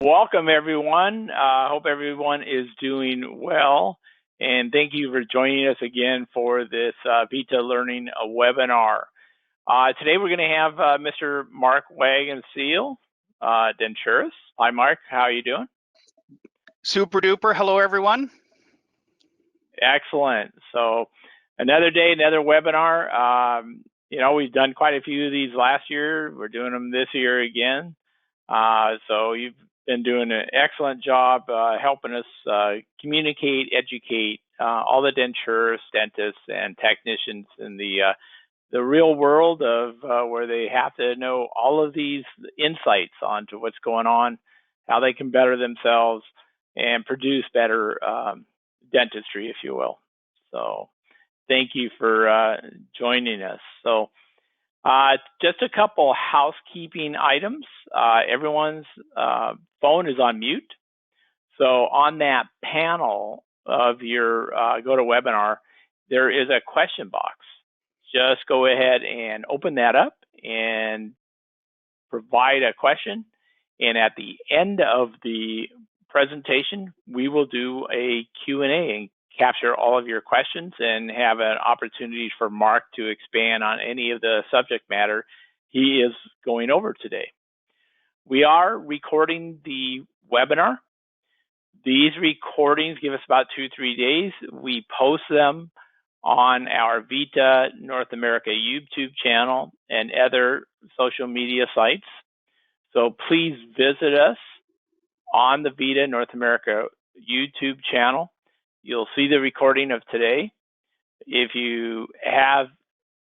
Welcome, everyone. Hope everyone is doing well. And thank you for joining us again for this VITA Learning webinar. Today we're going to have Mr. Mark Wagenseil, denturist. Hi, Mark. How are you doing? Super duper. Hello, everyone. Excellent. So another day, another webinar. We've done quite a few of these last year. We're doing them this year again. So you've been doing an excellent job helping us communicate, educate all the denturists, dentists, and technicians in the real world of where they have to know all of these insights onto what's going on, how they can better themselves, and produce better dentistry, if you will. So thank you for joining us. So just a couple housekeeping items. Everyone's phone is on mute. So on that panel of your GoToWebinar, there is a question box. Just go ahead and open that up and provide a question. And at the end of the presentation, we will do a Q&A and capture all of your questions and have an opportunity for Mark to expand on any of the subject matter he is going over today. We are recording the webinar. These recordings give us about 2-3 days. We post them on our VITA North America YouTube channel and other social media sites. So please visit us on the VITA North America YouTube channel. You'll see the recording of today. If you have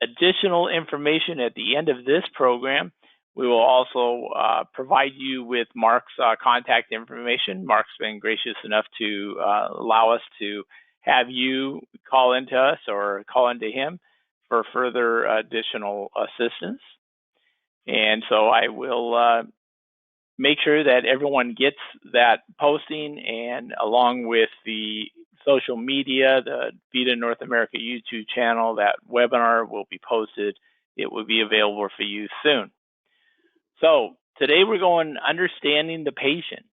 additional information at the end of this program, we will also provide you with Mark's contact information. Mark's been gracious enough to allow us to have you call into us or call into him for further additional assistance. And so I will make sure that everyone gets that posting, and along with the social media, the VITA North America YouTube channel, that webinar will be posted. It will be available for you soon. So today we're going understanding the patient,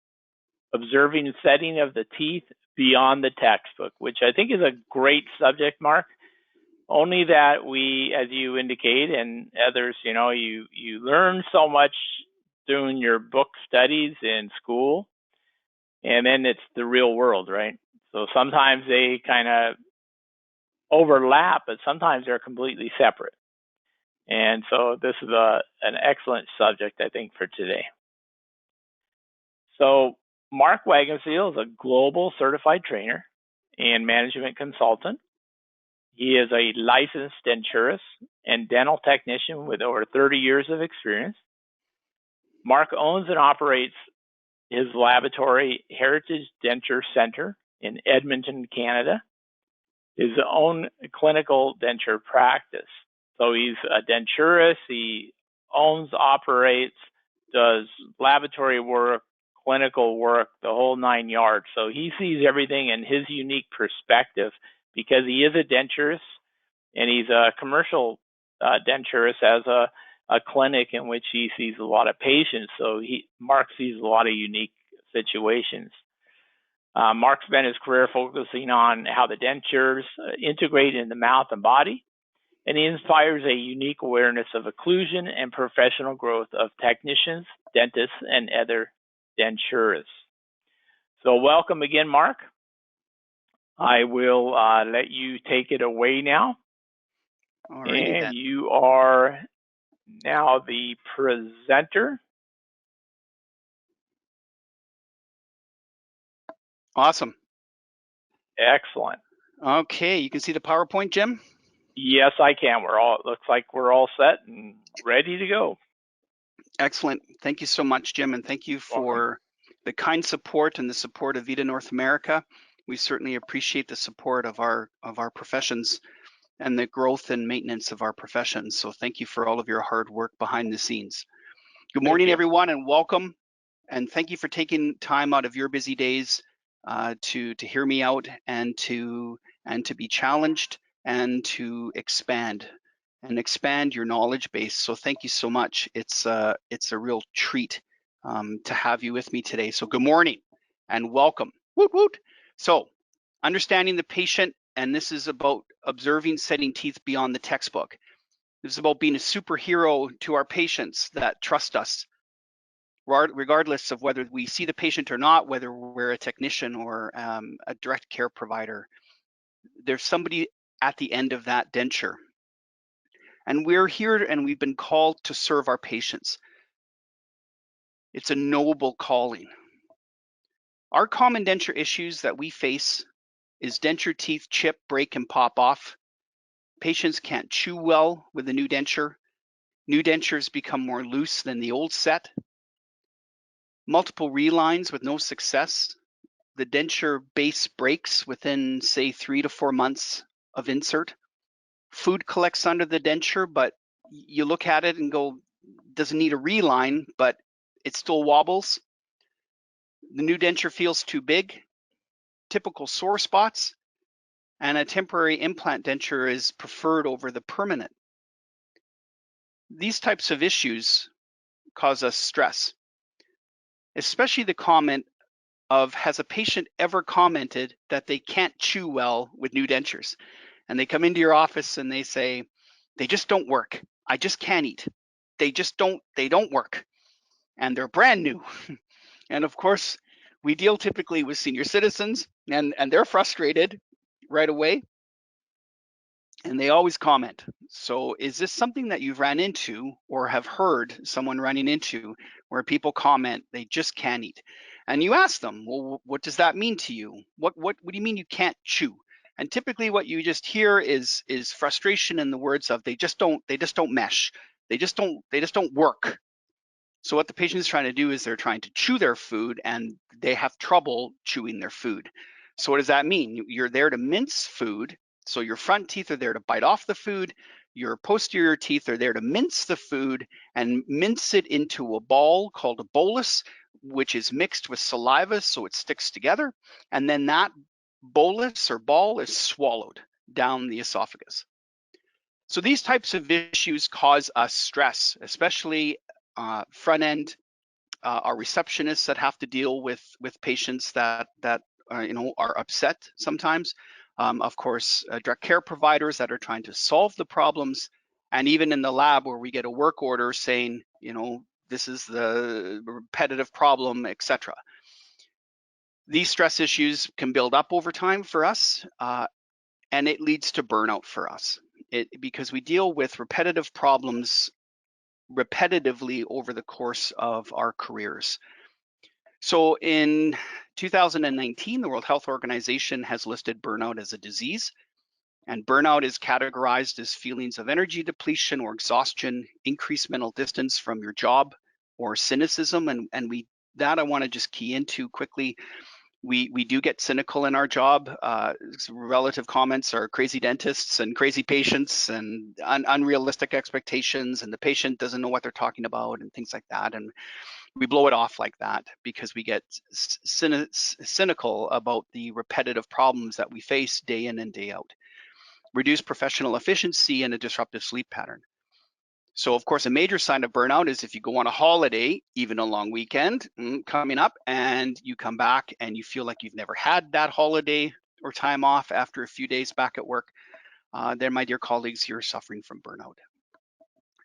observing setting of the teeth beyond the textbook, which I think is a great subject, Mark. Only that we, as you indicate, and others, you learn so much doing your book studies in school, and then it's the real world, right? So sometimes they kind of overlap, but sometimes they're completely separate. And so this is an excellent subject, I think, for today. So Mark Wagenseil is a global certified trainer and management consultant. He is a licensed denturist and dental technician with over 30 years of experience. Mark owns and operates his laboratory, Heritage Denture Center in Edmonton, Canada, his own clinical denture practice. So he's a denturist, he owns, operates, does laboratory work, clinical work, the whole 9 yards. So he sees everything in his unique perspective because he is a denturist and he's a commercial denturist as a clinic in which he sees a lot of patients. So Mark sees a lot of unique situations. Mark spent his career focusing on how the dentures integrate in the mouth and body, and he inspires a unique awareness of occlusion and professional growth of technicians, dentists, and other denturists. So welcome again, Mark. I will let you take it away now. Alrighty, and you are now the presenter. Awesome. Excellent. Okay, you can see the PowerPoint, Jim? Yes, I can. It looks like we're all set and ready to go. Excellent. Thank you so much, Jim, and thank you for the kind support and the support of VITA North America. We certainly appreciate the support of our professions and the growth and maintenance of our professions. So thank you for all of your hard work behind the scenes. Good morning, everyone, and welcome. And thank you for taking time out of your busy days to hear me out and to be challenged and to expand your knowledge base. So thank you so much. It's a real treat to have you with me today. So good morning and welcome. Woot woot. So understanding the patient, and this is about observing setting teeth beyond the textbook. This is about being a superhero to our patients that trust us, regardless of whether we see the patient or not, whether we're a technician or a direct care provider. There's somebody at the end of that denture. And we're here and we've been called to serve our patients. It's a noble calling. Our common denture issues that we face is denture teeth chip, break, and pop off. Patients can't chew well with the new denture. New dentures become more loose than the old set. Multiple relines with no success. The denture base breaks within, say, 3 to 4 months of insert. Food collects under the denture, but you look at it and go, doesn't need a reline, but it still wobbles. The new denture feels too big. Typical sore spots, and a temporary implant denture is preferred over the permanent. These types of issues cause us stress, especially the comment of, has a patient ever commented that they can't chew well with new dentures? And they come into your office and they say, they just don't work. I just can't eat. They don't work. And they're brand new. And of course, we deal typically with senior citizens and they're frustrated right away. And they always comment. So is this something that you've ran into or have heard someone running into where people comment they just can't eat? And you ask them, well, what does that mean to you? What do you mean you can't chew? And typically what you just hear is frustration in the words of they just don't mesh. They just don't work. So what the patient is trying to do is they're trying to chew their food and they have trouble chewing their food. So what does that mean? You're there to mince food. So your front teeth are there to bite off the food. Your posterior teeth are there to mince the food and mince it into a ball called a bolus, which is mixed with saliva so it sticks together. And then that bolus or ball is swallowed down the esophagus. So these types of issues cause us stress, especially front end. Our receptionists that have to deal with patients that are upset sometimes. Of course, direct care providers that are trying to solve the problems, and even in the lab where we get a work order saying, this is the repetitive problem, etc. These stress issues can build up over time for us, and it leads to burnout for us. Because we deal with repetitive problems repetitively over the course of our careers. So in 2019, the World Health Organization has listed burnout as a disease, and burnout is categorized as feelings of energy depletion or exhaustion, increased mental distance from your job, or cynicism. And I want to just key into quickly. We do get cynical in our job. Relative comments are crazy dentists and crazy patients and unrealistic expectations, and the patient doesn't know what they're talking about and things like that. And we blow it off like that because we get cynical about the repetitive problems that we face day in and day out. Reduced professional efficiency and a disruptive sleep pattern. So of course, a major sign of burnout is if you go on a holiday, even a long weekend coming up, and you come back and you feel like you've never had that holiday or time off after a few days back at work, then my dear colleagues, you're suffering from burnout.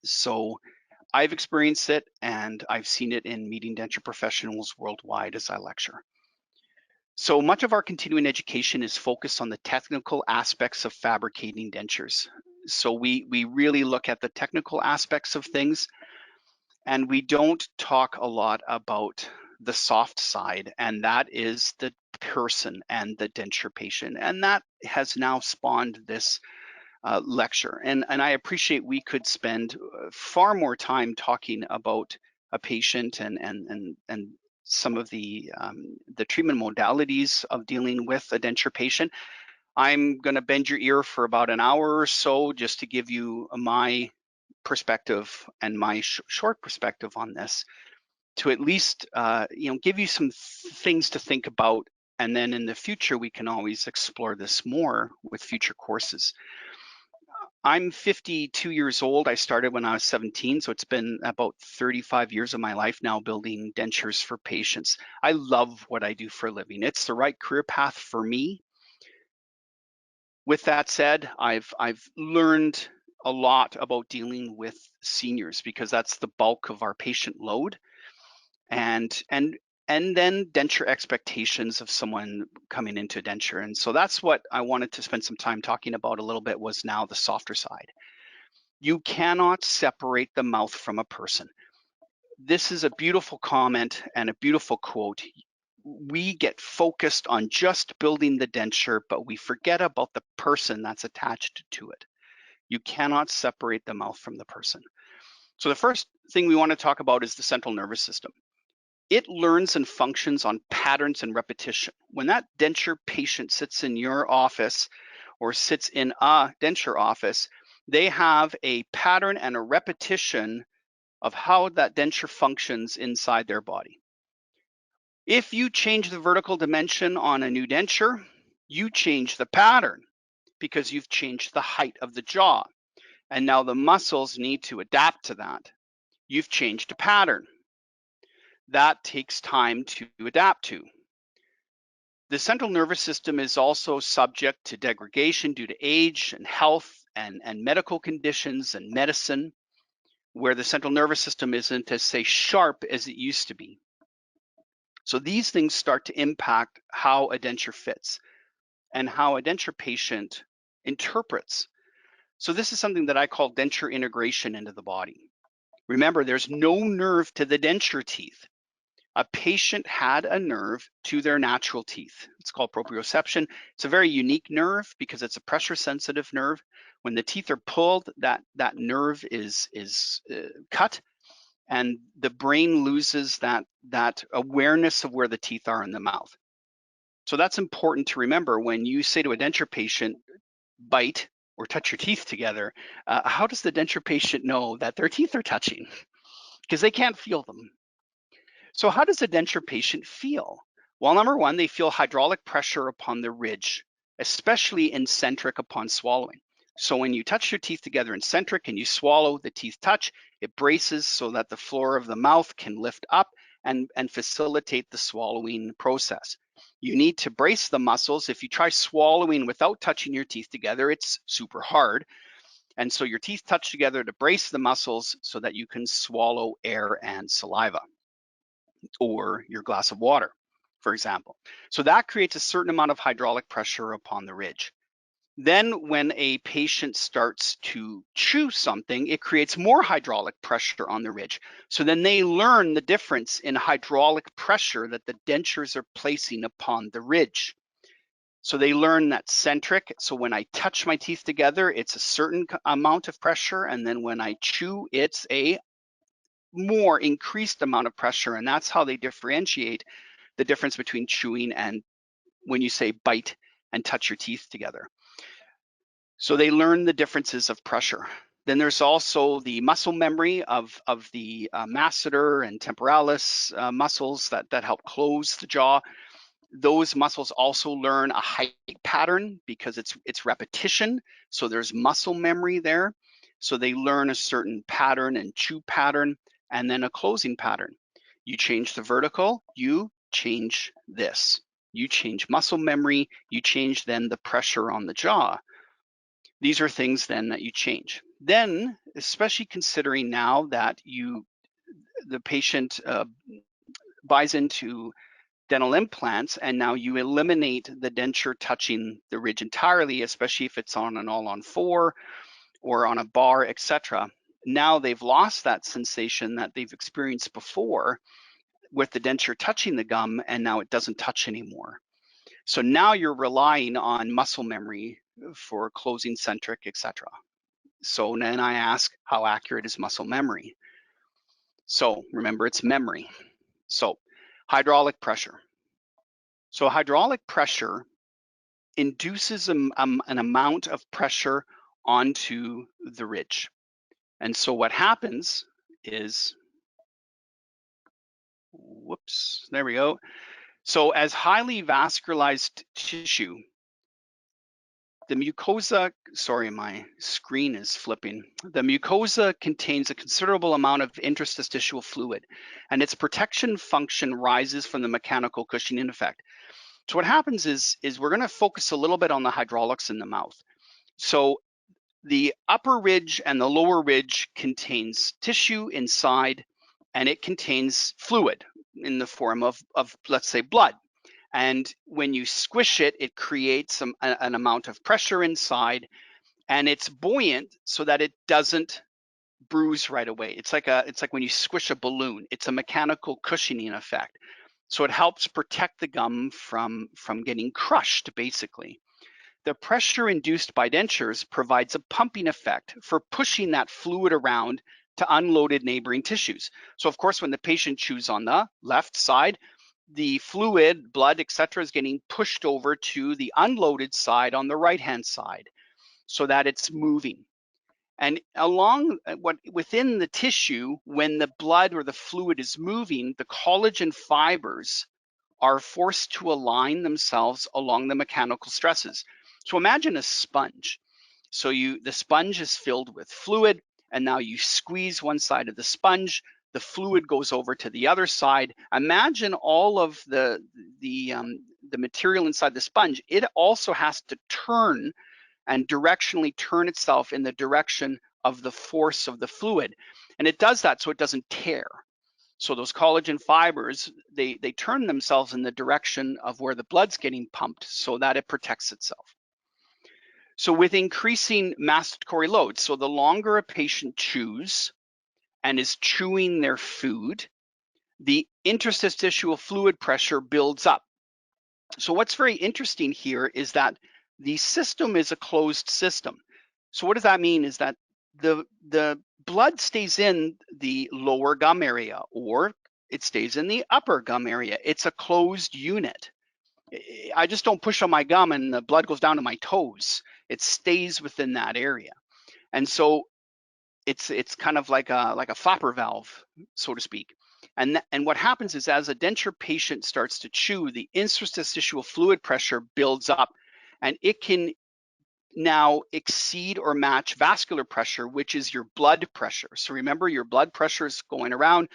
So I've experienced it and I've seen it in meeting denture professionals worldwide as I lecture. So much of our continuing education is focused on the technical aspects of fabricating dentures. So we really look at the technical aspects of things, and we don't talk a lot about the soft side, and that is the person and the denture patient. And that has now spawned this lecture. And I appreciate we could spend far more time talking about a patient and some of the treatment modalities of dealing with a denture patient. I'm going to bend your ear for about an hour or so just to give you my perspective and my short perspective on this, to at least give you some things to think about, and then in the future we can always explore this more with future courses. I'm 52 years old. I started when I was 17, so it's been about 35 years of my life now building dentures for patients. I love what I do for a living. It's the right career path for me. With that said, I've learned a lot about dealing with seniors because that's the bulk of our patient load, and then denture expectations of someone coming into a denture. And so that's what I wanted to spend some time talking about a little bit, was now the softer side. You cannot separate the mouth from a person. This is a beautiful comment and a beautiful quote. We get focused on just building the denture, but we forget about the person that's attached to it. You cannot separate the mouth from the person. So the first thing we want to talk about is the central nervous system. It learns and functions on patterns and repetition. When that denture patient sits in your office or sits in a denture office, they have a pattern and a repetition of how that denture functions inside their body. If you change the vertical dimension on a new denture, you change the pattern because you've changed the height of the jaw. And now the muscles need to adapt to that. You've changed a pattern. That takes time to adapt to. The central nervous system is also subject to degradation due to age and health and medical conditions and medicine, where the central nervous system isn't as, say, sharp as it used to be. So these things start to impact how a denture fits and how a denture patient interprets. So this is something that I call denture integration into the body. Remember, there's no nerve to the denture teeth. A patient had a nerve to their natural teeth. It's called proprioception. It's a very unique nerve because it's a pressure sensitive nerve. When the teeth are pulled, that nerve is cut, and the brain loses that awareness of where the teeth are in the mouth. So that's important to remember when you say to a denture patient, bite or touch your teeth together. How does the denture patient know that their teeth are touching? Because they can't feel them. So how does a denture patient feel? Well, number one, they feel hydraulic pressure upon the ridge, especially in centric upon swallowing. So when you touch your teeth together in centric and you swallow, the teeth touch, it braces so that the floor of the mouth can lift up and facilitate the swallowing process. You need to brace the muscles. If you try swallowing without touching your teeth together, it's super hard. And so your teeth touch together to brace the muscles so that you can swallow air and saliva, or your glass of water, for example. So that creates a certain amount of hydraulic pressure upon the ridge. Then when a patient starts to chew something, it creates more hydraulic pressure on the ridge. So then they learn the difference in hydraulic pressure that the dentures are placing upon the ridge. So they learn that centric. So when I touch my teeth together, it's a certain amount of pressure. And then when I chew, it's a more increased amount of pressure. And that's how they differentiate the difference between chewing and when you say bite and touch your teeth together. So they learn the differences of pressure. Then there's also the muscle memory of the masseter and temporalis muscles that help close the jaw. Those muscles also learn a height pattern because it's repetition. So there's muscle memory there. So they learn a certain pattern and chew pattern, and then a closing pattern. You change the vertical, you change this. You change muscle memory, you change then the pressure on the jaw. These are things then that you change. Then, especially considering now that the patient buys into dental implants and now you eliminate the denture touching the ridge entirely, especially if it's on an all-on-4 or on a bar, etc. Now they've lost that sensation that they've experienced before with the denture touching the gum, and now it doesn't touch anymore. So now you're relying on muscle memory for closing centric, etc. So then I ask, how accurate is muscle memory? So remember, it's memory. So hydraulic pressure. So hydraulic pressure induces an amount of pressure onto the ridge. And so what happens is, whoops, there we go. So as highly vascularized tissue, the mucosa, sorry, my screen is flipping. The mucosa contains a considerable amount of interstitial fluid, and its protection function rises from the mechanical cushioning effect. So what happens is we're going to focus a little bit on the hydraulics in the mouth. So the upper ridge and the lower ridge contains tissue inside, and it contains fluid in the form of let's say, blood. And when you squish it, it creates an amount of pressure inside, and it's buoyant so that it doesn't bruise right away. It's like when you squish a balloon. It's a mechanical cushioning effect. So it helps protect the gum from getting crushed, basically. The pressure induced by dentures provides a pumping effect for pushing that fluid around to unloaded neighboring tissues. So of course, when the patient chews on the left side, the fluid, blood, etc., is getting pushed over to the unloaded side on the right-hand side so that it's moving. And within the tissue, when the blood or the fluid is moving, the collagen fibers are forced to align themselves along the mechanical stresses. So imagine a sponge. So the sponge is filled with fluid, and now you squeeze one side of the sponge, the fluid goes over to the other side. Imagine all of the material inside the sponge. It also has to turn and directionally turn itself in the direction of the force of the fluid. And it does that so it doesn't tear. So those collagen fibers, they turn themselves in the direction of where the blood's getting pumped so that it protects itself. So with increasing masticory load, so the longer a patient chews and is chewing their food, the interstitial fluid pressure builds up. So what's very interesting here is that the system is a closed system. So what does that mean is that the blood stays in the lower gum area, or it stays in the upper gum area. It's a closed unit. I just don't push on my gum and the blood goes down to my toes. It stays within that area. And so it's kind of like a flapper valve, so to speak. And what happens is, as a denture patient starts to chew, the interstitial fluid pressure builds up, and it can now exceed or match vascular pressure, which is your blood pressure. So remember, your blood pressure is going around,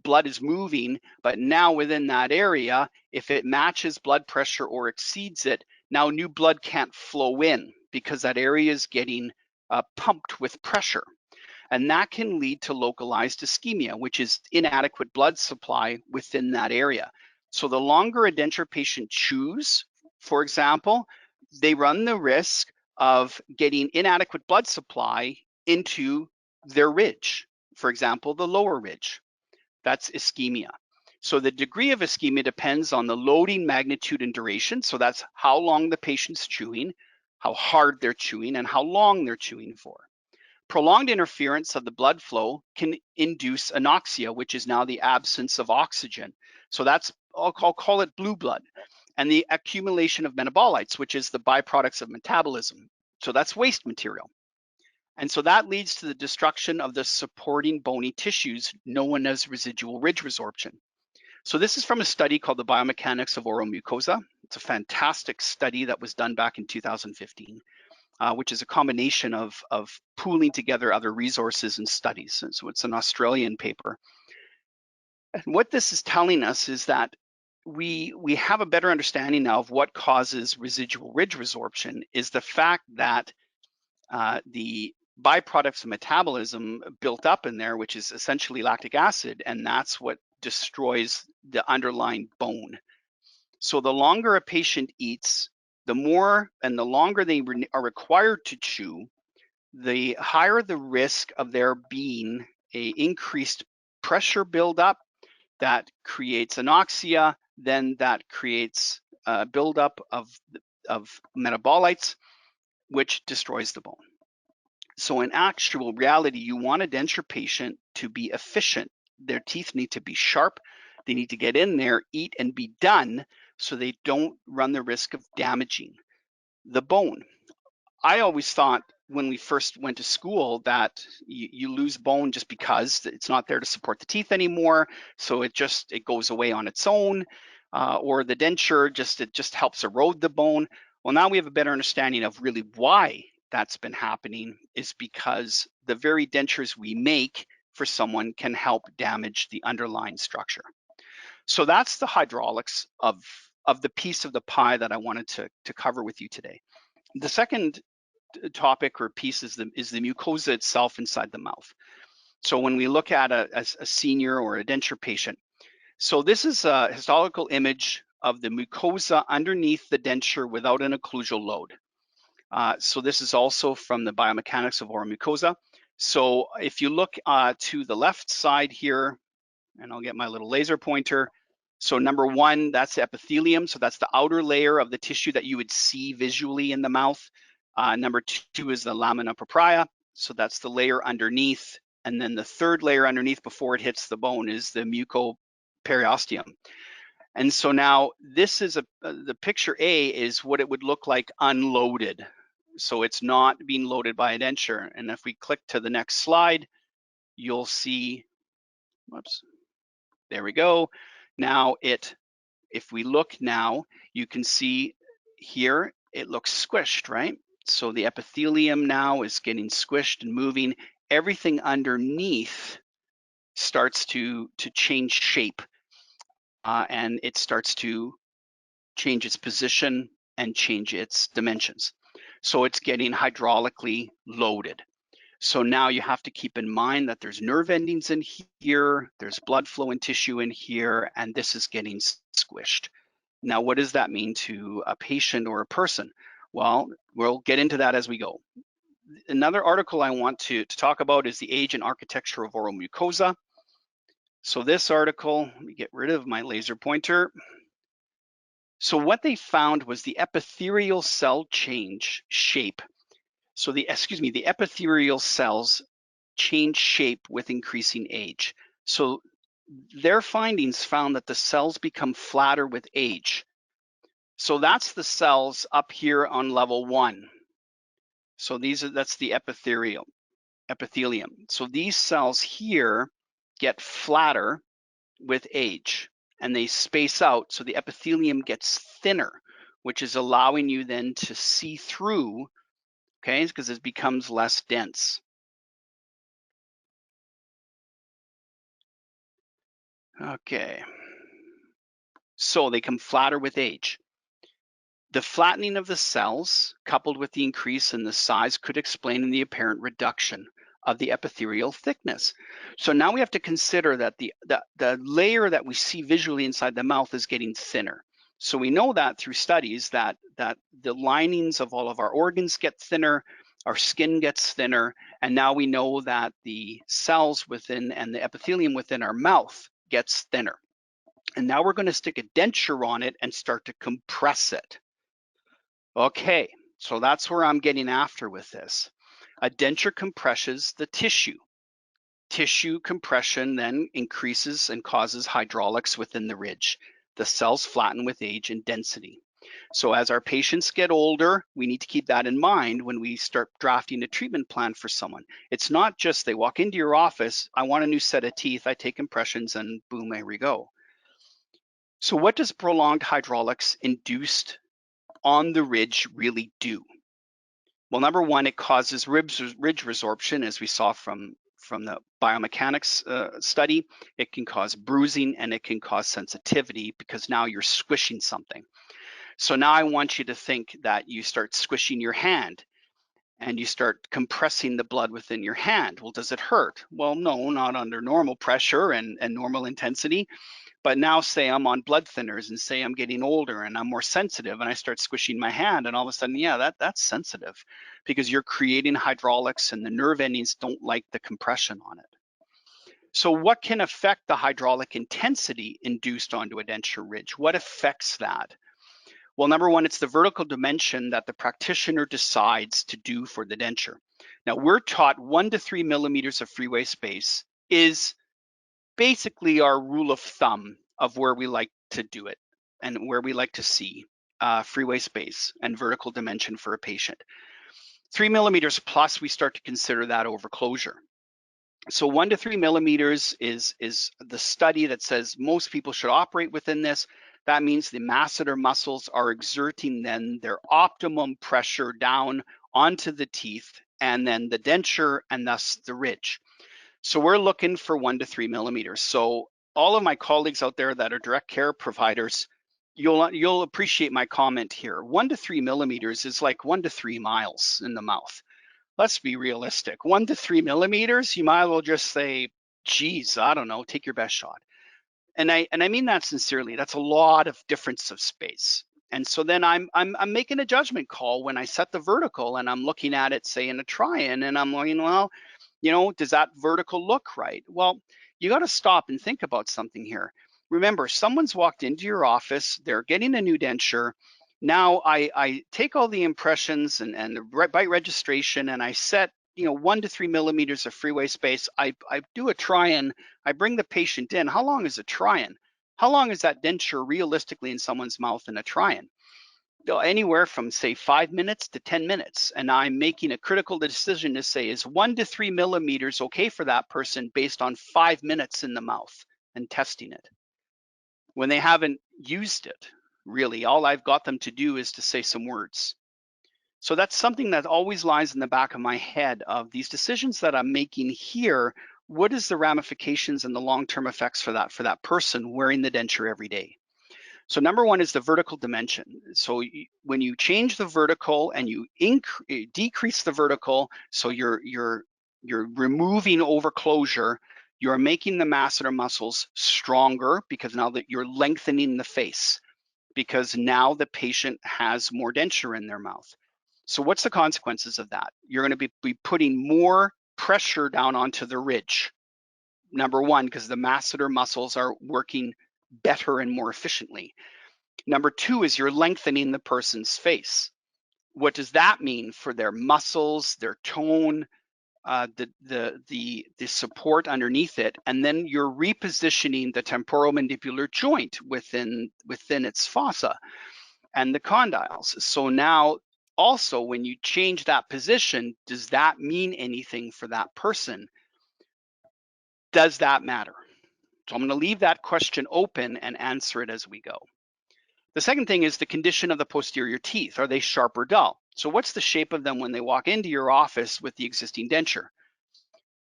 blood is moving, but now within that area, if it matches blood pressure or exceeds it, now new blood can't flow in because that area is getting pumped with pressure. And that can lead to localized ischemia, which is inadequate blood supply within that area. So the longer a denture patient chews, for example, they run the risk of getting inadequate blood supply into their ridge, for example, the lower ridge. That's ischemia. So the degree of ischemia depends on the loading magnitude and duration. So that's how long the patient's chewing, how hard they're chewing, and how long they're chewing for. Prolonged interference of the blood flow can induce anoxia, which is now the absence of oxygen. So that's, I'll call it blue blood. And the accumulation of metabolites, which is the byproducts of metabolism. So that's waste material. And so that leads to the destruction of the supporting bony tissues known as residual ridge resorption. So this is from a study called the Biomechanics of Oral Mucosa. It's a fantastic study that was done back in 2015. Which is a combination of pooling together other resources and studies. And so it's an Australian paper. And what this is telling us is that we have a better understanding now of what causes residual ridge resorption is the fact that the byproducts of metabolism built up in there, which is essentially lactic acid, and that's what destroys the underlying bone. So the longer a patient eats, the more and the longer they are required to chew, the higher the risk of there being a increased pressure buildup that creates anoxia, then that creates a buildup of metabolites, which destroys the bone. So in actual reality, you want a denture patient to be efficient. Their teeth need to be sharp. They need to get in there, eat, and be done so they don't run the risk of damaging the bone. I always thought when we first went to school that you lose bone just because it's not there to support the teeth anymore. So it goes away on its own, or the denture just helps erode the bone. Well, now we have a better understanding of really why that's been happening, is because the very dentures we make for someone can help damage the underlying structure. So that's the hydraulics of the piece of the pie that I wanted to cover with you today. The second topic or piece is the mucosa itself inside the mouth. So when we look at a senior or a denture patient, so this is a histological image of the mucosa underneath the denture without an occlusal load. So this is also from the biomechanics of oral mucosa. So if you look to the left side here, and I'll get my little laser pointer. So number one, that's the epithelium. So that's the outer layer of the tissue that you would see visually in the mouth. Number two is the lamina propria. So that's the layer underneath. And then the third layer underneath before it hits the bone is the mucoperiosteum. And so now this is the picture A is what it would look like unloaded. So it's not being loaded by a denture. And if we click to the next slide, you'll see, whoops, there we go. Now if we look now, you can see here, it looks squished, right? So the epithelium now is getting squished and moving. Everything underneath starts to change shape, and it starts to change its position and change its dimensions. So it's getting hydraulically loaded. So now you have to keep in mind that there's nerve endings in here, there's blood flow and tissue in here, and this is getting squished. Now, what does that mean to a patient or a person? Well, we'll get into that as we go. Another article I want to talk about is the age and architecture of oral mucosa. So this article, let me get rid of my laser pointer. So what they found was the epithelial cell change shape. So the epithelial cells change shape with increasing age. So their findings found that the cells become flatter with age. So that's the cells up here on level 1. So that's the epithelium. So these cells here get flatter with age and they space out, so the epithelium gets thinner, which is allowing you then to see through, okay, because it becomes less dense. Okay, so they come flatter with age. The flattening of the cells, coupled with the increase in the size, could explain the apparent reduction of the epithelial thickness. So now we have to consider that the layer that we see visually inside the mouth is getting thinner. So we know that through studies that the linings of all of our organs get thinner, our skin gets thinner, and now we know that the cells within and the epithelium within our mouth gets thinner. And now we're going to stick a denture on it and start to compress it. Okay, so that's where I'm getting after with this. A denture compresses the tissue. Tissue compression then increases and causes hydraulics within the ridge. The cells flatten with age and density. So as our patients get older, we need to keep that in mind when we start drafting a treatment plan for someone. It's not just they walk into your office, I want a new set of teeth, I take impressions and boom, there we go. So what does prolonged hydraulics induced on the ridge really do? Well, number one, it causes ridge resorption, as we saw from the biomechanics study. It can cause bruising and it can cause sensitivity because now you're squishing something. So now I want you to think that you start squishing your hand and you start compressing the blood within your hand. Well, does it hurt? Well, no, not under normal pressure and normal intensity. But now say I'm on blood thinners and say I'm getting older and I'm more sensitive and I start squishing my hand and all of a sudden, yeah, that's sensitive because you're creating hydraulics and the nerve endings don't like the compression on it. So what can affect the hydraulic intensity induced onto a denture ridge? What affects that? Well, number one, it's the vertical dimension that the practitioner decides to do for the denture. Now we're taught 1 to 3 millimeters of freeway space is basically our rule of thumb of where we like to do it and where we like to see freeway space and vertical dimension for a patient. 3 millimeters plus, we start to consider that overclosure. So 1 to 3 millimeters is the study that says most people should operate within this. That means the masseter muscles are exerting then their optimum pressure down onto the teeth and then the denture and thus the ridge. So we're looking for 1 to 3 millimeters. So all of my colleagues out there that are direct care providers, you'll appreciate my comment here. 1 to 3 millimeters is like 1 to 3 miles in the mouth. Let's be realistic. 1 to 3 millimeters, you might as well just say, geez, I don't know, take your best shot. And I mean that sincerely. That's a lot of difference of space. And so then I'm making a judgment call when I set the vertical and I'm looking at it, say in a try-in, and I'm going, well, you know, does that vertical look right? Well, you got to stop and think about something here. Remember, someone's walked into your office, they're getting a new denture. Now I take all the impressions and the bite registration and I set, you know, 1 to 3 millimeters of freeway space. I do a try-in, I bring the patient in. How long is a try-in? How long is that denture realistically in someone's mouth in a try-in? Anywhere from say 5 minutes to 10 minutes. And I'm making a critical decision to say, is 1 to 3 millimeters okay for that person based on 5 minutes in the mouth and testing it? When they haven't used it, really, all I've got them to do is to say some words. So that's something that always lies in the back of my head of these decisions that I'm making here. What is the ramifications and the long-term effects for that person wearing the denture every day? So number one is the vertical dimension. So when you change the vertical and you decrease the vertical, so you're removing overclosure, you're making the masseter muscles stronger because now that you're lengthening the face, because now the patient has more denture in their mouth. So what's the consequences of that? You're going to be putting more pressure down onto the ridge. Number one, because the masseter muscles are working better and more efficiently. Number two is you're lengthening the person's face. What does that mean for their muscles, their tone, the support underneath it? And then you're repositioning the temporomandibular joint within its fossa and the condyles. So now also when you change that position, does that mean anything for that person? Does that matter? So I'm going to leave that question open and answer it as we go. The second thing is the condition of the posterior teeth. Are they sharp or dull? So what's the shape of them when they walk into your office with the existing denture?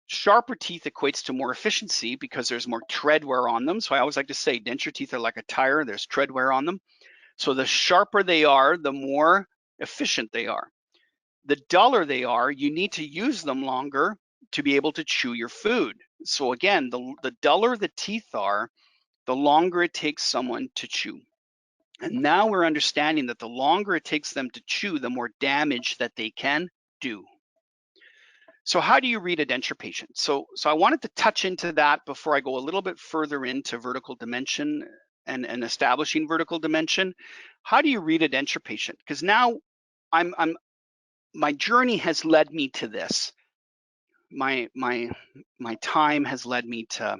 Sharper teeth equates to more efficiency because there's more tread wear on them. So I always like to say denture teeth are like a tire, there's tread wear on them. So the sharper they are, the more efficient they are. The duller they are, you need to use them longer to be able to chew your food. So again, the duller the teeth are, the longer it takes someone to chew. And now we're understanding that the longer it takes them to chew, the more damage that they can do. So how do you read a denture patient? So I wanted to touch into that before I go a little bit further into vertical dimension and establishing vertical dimension. How do you read a denture patient? Because now my journey has led me to this. My time has led me to,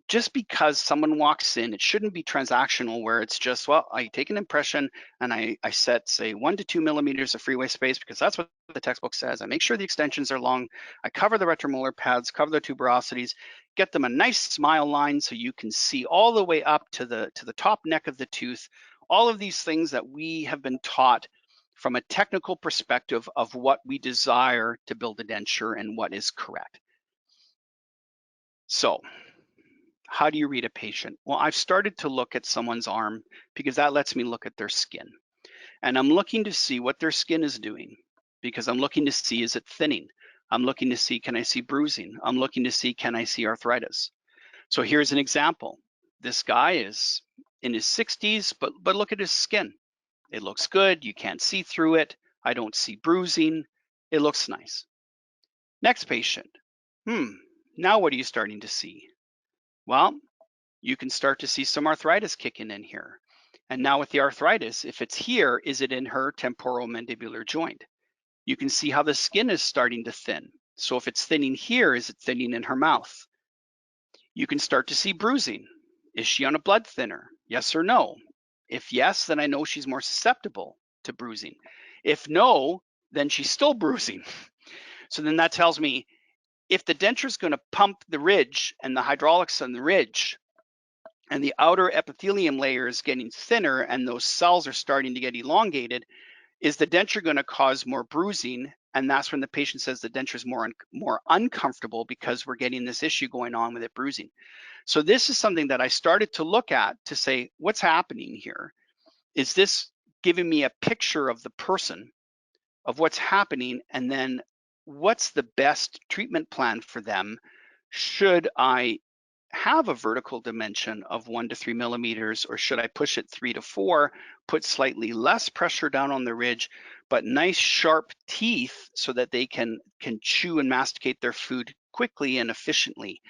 just because someone walks in, it shouldn't be transactional where it's just, well, I take an impression and I set, say, 1 to 2 millimeters of freeway space because that's what the textbook says. I make sure the extensions are long. I cover the retromolar pads, cover the tuberosities, get them a nice smile line so you can see all the way up to the top neck of the tooth. All of these things that we have been taught from a technical perspective of what we desire to build a denture and what is correct. So how do you read a patient? Well, I've started to look at someone's arm because that lets me look at their skin. And I'm looking to see what their skin is doing because I'm looking to see, is it thinning? I'm looking to see, can I see bruising? I'm looking to see, can I see arthritis? So here's an example. This guy is in his 60s, but look at his skin. It looks good. You can't see through it. I don't see bruising. It looks nice. Next patient. Now what are you starting to see? Well, you can start to see some arthritis kicking in here. And now with the arthritis, if it's here, is it in her temporomandibular joint? You can see how the skin is starting to thin. So if it's thinning here, is it thinning in her mouth? You can start to see bruising. Is she on a blood thinner? Yes or no? If yes, then I know she's more susceptible to bruising. If no, then she's still bruising. So then that tells me if the denture is going to pump the ridge and the hydraulics on the ridge, and the outer epithelium layer is getting thinner and those cells are starting to get elongated, is the denture going to cause more bruising? And that's when the patient says the denture is more uncomfortable because we're getting this issue going on with it bruising. So this is something that I started to look at to say, what's happening here? Is this giving me a picture of the person, of what's happening, and then what's the best treatment plan for them? Should I have a vertical dimension of 1 to 3 millimeters, or should I push it 3 to 4, put slightly less pressure down on the ridge, but nice sharp teeth so that they can chew and masticate their food quickly and efficiently?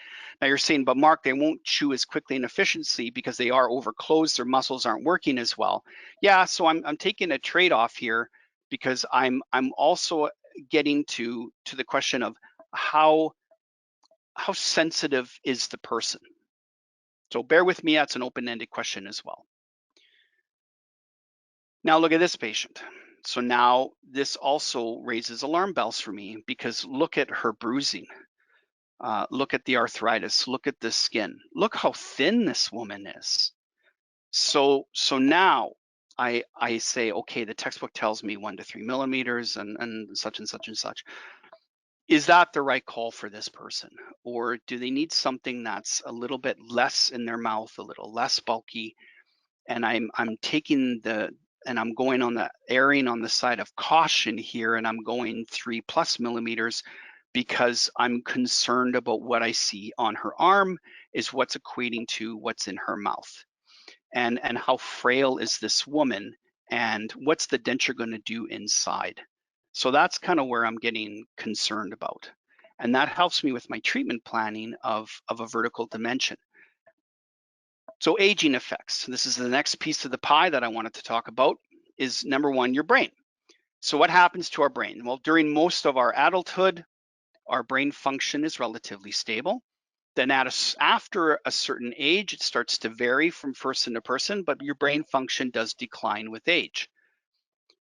Now you're saying, but Mark, they won't chew as quickly and efficiently because they are overclosed, their muscles aren't working as well. Yeah, so I'm taking a trade-off here, because I'm also getting to the question of how sensitive is the person. So bear with me, that's an open-ended question as well. Now look at this patient. So now this also raises alarm bells for me, because look at her bruising. Look at the arthritis, look at the skin. Look how thin this woman is. So now I say, okay, the textbook tells me 1 to 3 millimeters and such and such and such. Is that the right call for this person? Or do they need something that's a little bit less in their mouth, a little less bulky? And I'm taking and I'm going on the erring on the side of caution here, and I'm going 3+ millimeters, because I'm concerned about what I see on her arm is what's equating to what's in her mouth. And how frail is this woman, and what's the denture going to do inside? So that's kind of where I'm getting concerned about. And that helps me with my treatment planning of a vertical dimension. So aging effects. This is the next piece of the pie that I wanted to talk about, is number one, your brain. So what happens to our brain? Well, during most of our adulthood, our brain function is relatively stable. Then after a certain age, it starts to vary from person to person, but your brain function does decline with age.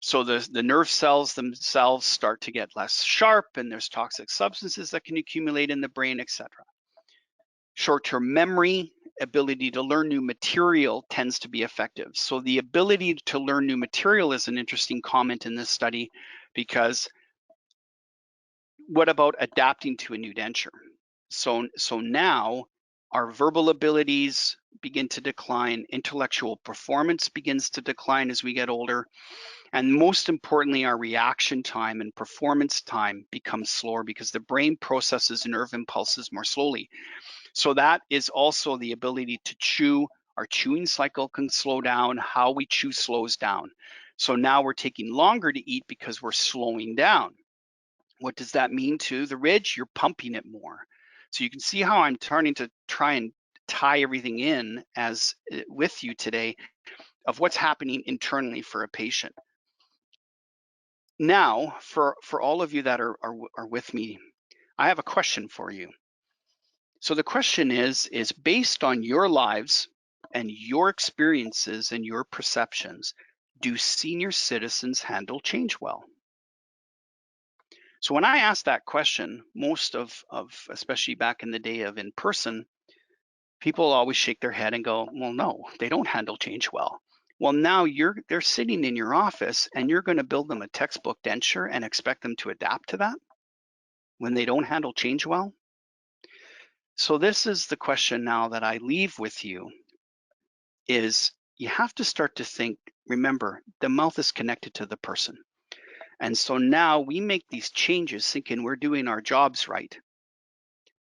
So the nerve cells themselves start to get less sharp, and there's toxic substances that can accumulate in the brain, etc. Short-term memory, ability to learn new material tends to be effective. So the ability to learn new material is an interesting comment in this study, because what about adapting to a new denture? So now our verbal abilities begin to decline, intellectual performance begins to decline as we get older, and most importantly, our reaction time and performance time becomes slower, because the brain processes nerve impulses more slowly. So that is also the ability to chew. Our chewing cycle can slow down. How we chew slows down. So now we're taking longer to eat because we're slowing down. What does that mean to the ridge? You're pumping it more. So you can see how I'm turning to try and tie everything in as with you today of what's happening internally for a patient. Now, for all of you that are with me, I have a question for you. So the question is based on your lives and your experiences and your perceptions, do senior citizens handle change well? So when I asked that question, most of especially back in the day of in person, people always shake their head and go, well, no, they don't handle change well. Well, now they're sitting in your office and you're going to build them a textbook denture and expect them to adapt to that when they don't handle change well? So this is the question now that I leave with you, is you have to start to think, remember, the mouth is connected to the person. And so now we make these changes thinking we're doing our jobs right,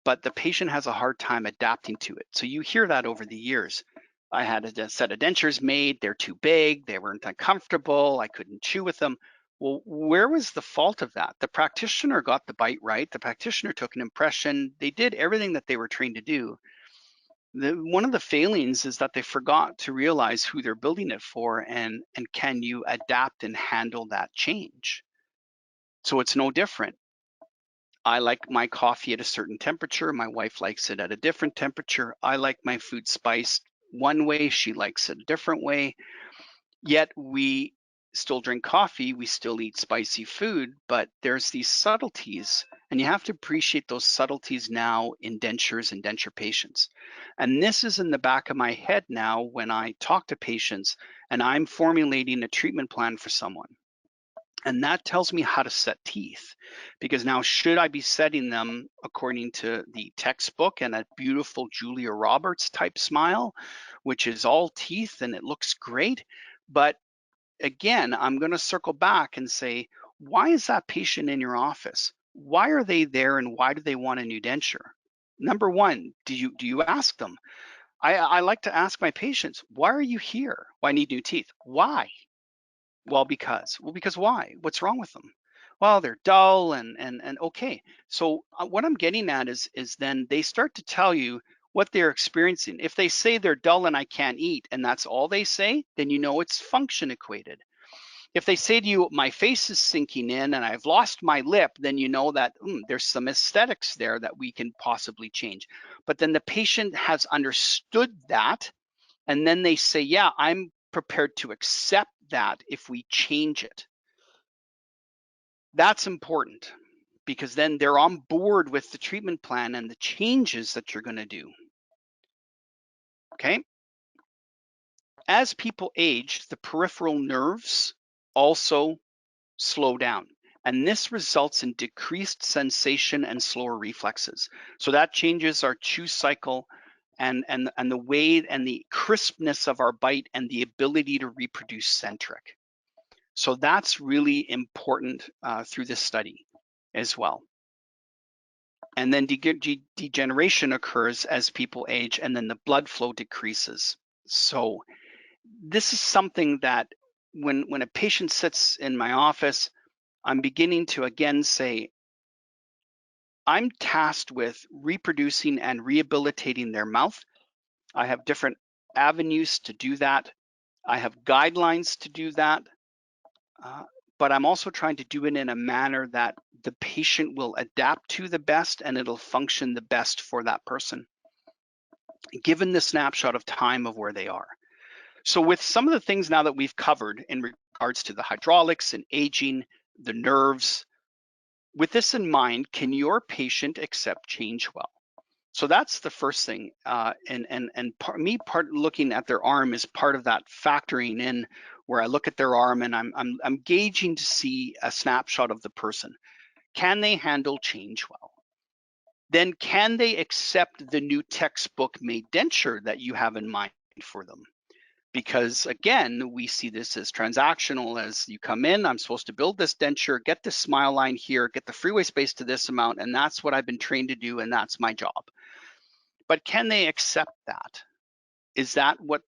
but the patient has a hard time adapting to it. So you hear that over the years. I had a set of dentures made, they're too big, they weren't uncomfortable, I couldn't chew with them. Well, where was the fault of that? The practitioner got the bite right, the practitioner took an impression, they did everything that they were trained to do. One of the failings is that they forgot to realize who they're building it for, and can you adapt and handle that change? So it's no different. I like my coffee at a certain temperature. My wife likes it at a different temperature. I like my food spiced one way. She likes it a different way. Yet we still drink coffee. We still eat spicy food, but there's these subtleties And you have to appreciate those subtleties now in dentures and denture patients. And this is in the back of my head now when I talk to patients and I'm formulating a treatment plan for someone. And that tells me how to set teeth, because now should I be setting them according to the textbook and a beautiful Julia Roberts type smile, which is all teeth and it looks great. But again, I'm going to circle back and say, why is that patient in your office? Why are they there and why do they want a new denture? Number one, do you ask them? I like to ask my patients, why are you here? Well, I need new teeth. Why? Well, because. Well, because why? What's wrong with them? Well, they're dull and okay. So what I'm getting at is then they start to tell you what they're experiencing. If they say they're dull and I can't eat, and that's all they say, then you know it's function equated. If they say to you, my face is sinking in and I've lost my lip, then you know that there's some aesthetics there that we can possibly change. But then the patient has understood that, and then they say, yeah, I'm prepared to accept that if we change it. That's important, because then they're on board with the treatment plan and the changes that you're going to do. Okay. As people age, the peripheral nerves also slow down. And this results in decreased sensation and slower reflexes. So that changes our chew cycle and the way and the crispness of our bite and the ability to reproduce centric. So that's really important through this study as well. And then degeneration occurs as people age, and then the blood flow decreases. So this is something that when a patient sits in my office, I'm beginning to again say, I'm tasked with reproducing and rehabilitating their mouth. I have different avenues to do that. I have guidelines to do that. But I'm also trying to do it in a manner that the patient will adapt to the best and it'll function the best for that person, given the snapshot of time of where they are. So with some of the things now that we've covered in regards to the hydraulics and aging, the nerves, with this in mind, can your patient accept change well? So that's the first thing. Looking at their arm is part of that factoring in, where I look at their arm and I'm gauging to see a snapshot of the person. Can they handle change well? Then can they accept the new textbook made denture that you have in mind for them? Because again, we see this as transactional. As you come in, I'm supposed to build this denture, get this smile line here, get the freeway space to this amount, and that's what I've been trained to do, and that's my job. But can they accept that? Is that what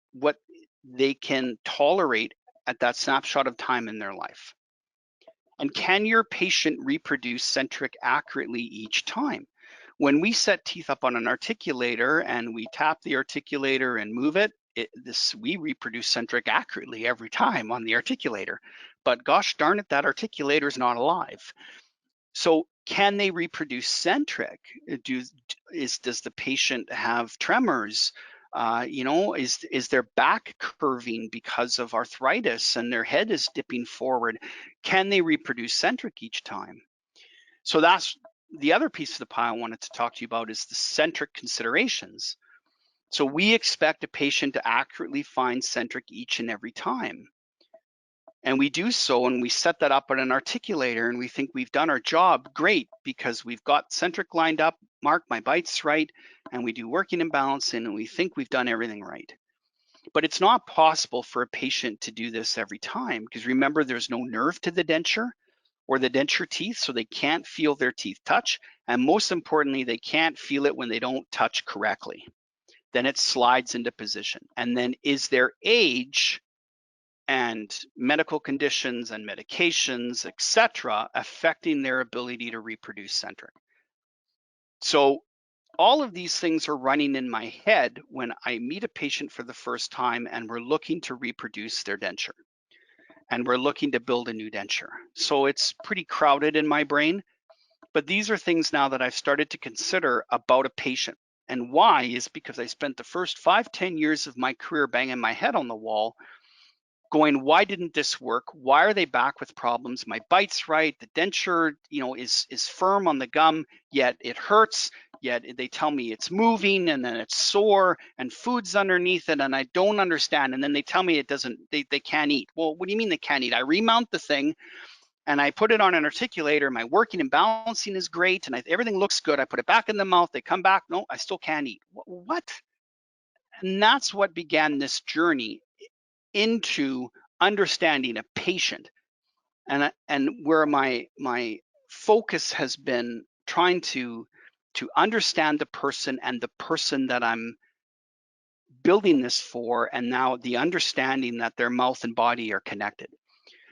they can tolerate at that snapshot of time in their life? And can your patient reproduce centric accurately each time? When we set teeth up on an articulator and we tap the articulator and move it, we reproduce centric accurately every time on the articulator. But gosh darn it, that articulator is not alive. So can they reproduce centric? Does the patient have tremors? Is their back curving because of arthritis and their head is dipping forward? Can they reproduce centric each time? So that's the other piece of the pie I wanted to talk to you about, is the centric considerations. So we expect a patient to accurately find centric each and every time. And we do so, and we set that up on an articulator, and we think we've done our job great because we've got centric lined up, Mark, my bite's right, and we do working and balancing, and we think we've done everything right. But it's not possible for a patient to do this every time, because remember, there's no nerve to the denture or the denture teeth, so they can't feel their teeth touch. And most importantly, they can't feel it when they don't touch correctly. Then it slides into position. And then is their age and medical conditions and medications, etc., affecting their ability to reproduce centric? So all of these things are running in my head when I meet a patient for the first time and we're looking to reproduce their denture and we're looking to build a new denture. So it's pretty crowded in my brain, but these are things now that I've started to consider about a patient. And why is because I spent the first 5-10 years of my career banging my head on the wall going, why didn't this work? Why are they back with problems? My bite's right, the denture, is firm on the gum, yet it hurts, yet they tell me it's moving, and then it's sore, and food's underneath it, and I don't understand. And then they tell me they can't eat. Well, what do you mean they can't eat? I remount the thing, and I put it on an articulator. My working and balancing is great, and everything looks good. I put it back in the mouth. They come back. No, I still can't eat. What? And that's what began this journey into understanding a patient, and where my focus has been trying to understand the person and the person that I'm building this for, and now the understanding that their mouth and body are connected.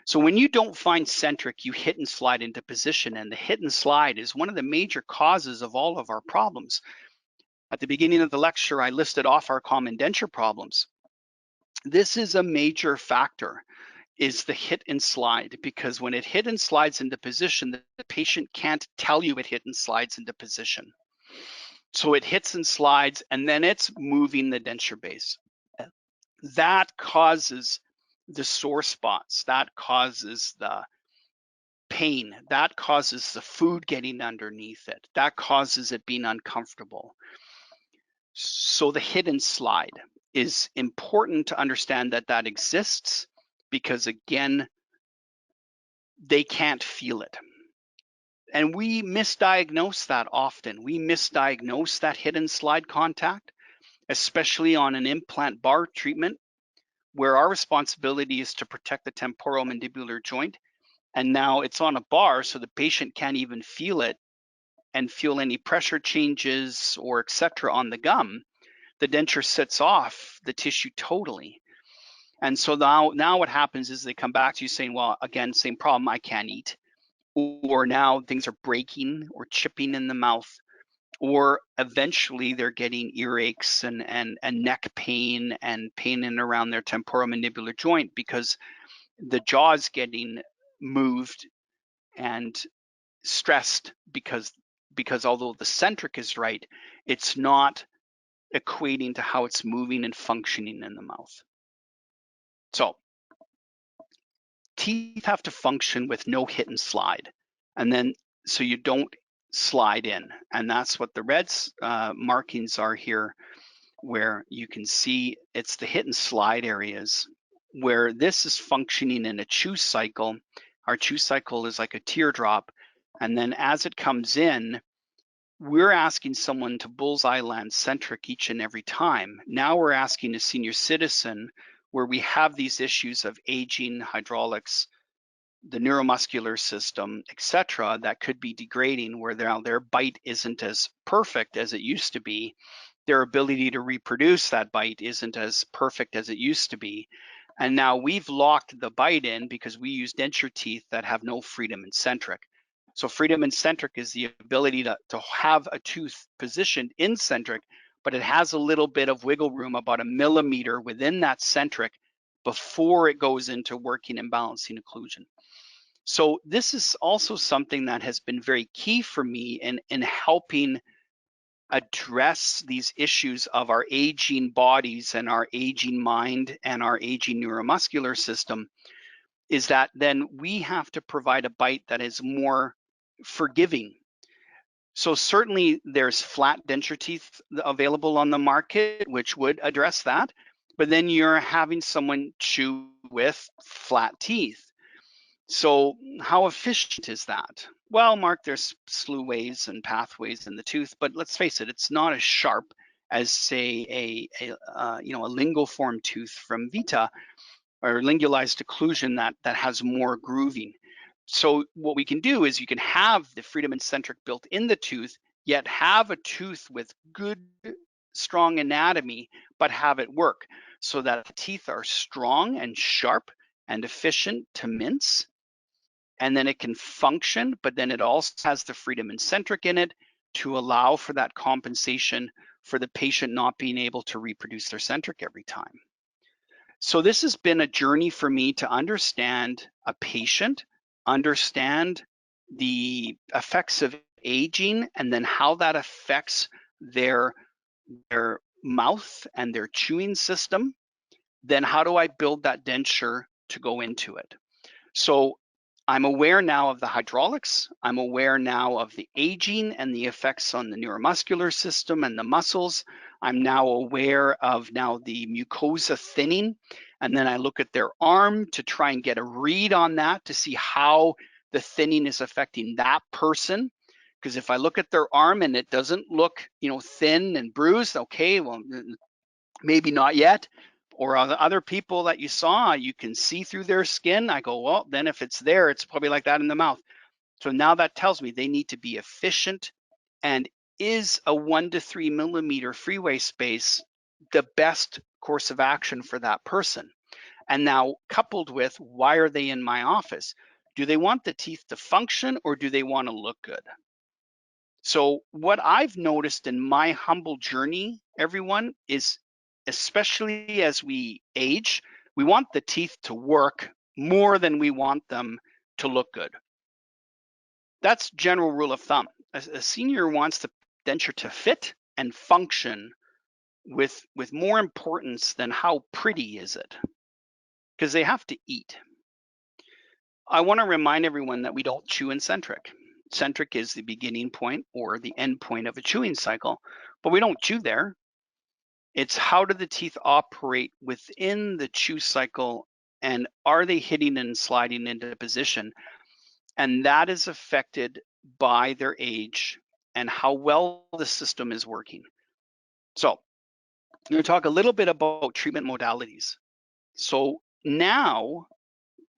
So when you don't find centric, you hit and slide into position, and the hit and slide is one of the major causes of all of our problems. At the beginning of the lecture, I listed off our common denture problems. This is a major factor, is the hit and slide, because when it hit and slides into position, the patient can't tell you it hit and slides into position. So it hits and slides, and then it's moving the denture base. That causes the sore spots, that causes the pain, that causes the food getting underneath it, that causes it being uncomfortable. So the hit and slide is important to understand that exists, because again, they can't feel it. And we misdiagnose that often. We misdiagnose that hit and slide contact, especially on an implant bar treatment, where our responsibility is to protect the temporomandibular joint. And now it's on a bar, so the patient can't even feel it and feel any pressure changes or etc. on the gum. The denture sits off the tissue totally. And so now what happens is they come back to you saying, well, again, same problem, I can't eat. Or now things are breaking or chipping in the mouth. Or eventually they're getting earaches and neck pain and pain in around their temporomandibular joint, because the jaw's getting moved and stressed, because although the centric is right, it's not equating to how it's moving and functioning in the mouth. So teeth have to function with no hit and slide, and then so you don't slide in, and that's what the red markings are here, where you can see it's the hit and slide areas where this is functioning in a chew cycle. Our chew cycle is like a teardrop, and then as it comes in, we're asking someone to bullseye land centric each and every time. Now we're asking a senior citizen, where we have these issues of aging, hydraulics, the neuromuscular system, etc., that could be degrading, where their bite isn't as perfect as it used to be. Their ability to reproduce that bite isn't as perfect as it used to be. And now we've locked the bite in because we use denture teeth that have no freedom and centric. So freedom and centric is the ability to have a tooth positioned in centric, but it has a little bit of wiggle room, about 1 millimeter within that centric, before it goes into working and balancing occlusion. So this is also something that has been very key for me in helping address these issues of our aging bodies and our aging mind and our aging neuromuscular system, is that then we have to provide a bite that is more forgiving. So certainly there's flat denture teeth available on the market, which would address that, but then you're having someone chew with flat teeth. So how efficient is that? Well, Mark, there's slew ways and pathways in the tooth, but let's face it, it's not as sharp as, say, a lingual-form tooth from VITA, or lingualized occlusion that has more grooving. So what we can do is you can have the freedom and centric built in the tooth, yet have a tooth with good, strong anatomy, but have it work so that the teeth are strong and sharp and efficient to mince. And then it can function, but then it also has the freedom and centric in it to allow for that compensation for the patient not being able to reproduce their centric every time. So this has been a journey for me to understand a patient, understand the effects of aging, and then how that affects their mouth and their chewing system, then how do I build that denture to go into it? So I'm aware now of the hydraulics. I'm aware now of the aging and the effects on the neuromuscular system and the muscles. I'm now aware of now the mucosa thinning. And then I look at their arm to try and get a read on that to see how the thinning is affecting that person. Because if I look at their arm and it doesn't look, thin and bruised, okay, well, maybe not yet. Or other people that you saw, you can see through their skin. I go, well, then if it's there, it's probably like that in the mouth. So now that tells me they need to be efficient. And is a 1 to 3 millimeter freeway space the best course of action for that person? And now coupled with, why are they in my office? Do they want the teeth to function or do they want to look good? So what I've noticed in my humble journey, everyone, is especially as we age, we want the teeth to work more than we want them to look good. That's general rule of thumb. A senior wants the denture to fit and function with more importance than how pretty is it, because they have to eat. I want to remind everyone that we don't chew in centric. Centric is the beginning point or the end point of a chewing cycle, but we don't chew there. It's how do the teeth operate within the chew cycle, and are they hitting and sliding into position? And that is affected by their age and how well the system is working. So I'm going to talk a little bit about treatment modalities. So now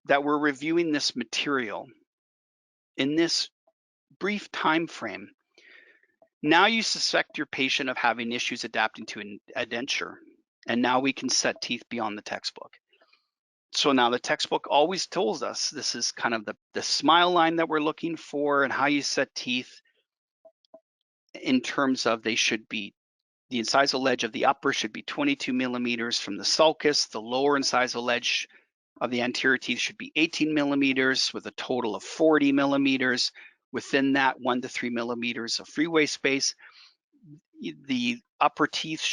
that we're reviewing this material in this brief time frame, now you suspect your patient of having issues adapting to a denture, and now we can set teeth beyond the textbook. So now the textbook always tells us this is kind of the smile line that we're looking for and how you set teeth in terms of they should be, the incisal ledge of the upper should be 22 millimeters from the sulcus, the lower incisal ledge of the anterior teeth should be 18 millimeters with a total of 40 millimeters. Within that, 1 to 3 millimeters of freeway space. The upper teeth,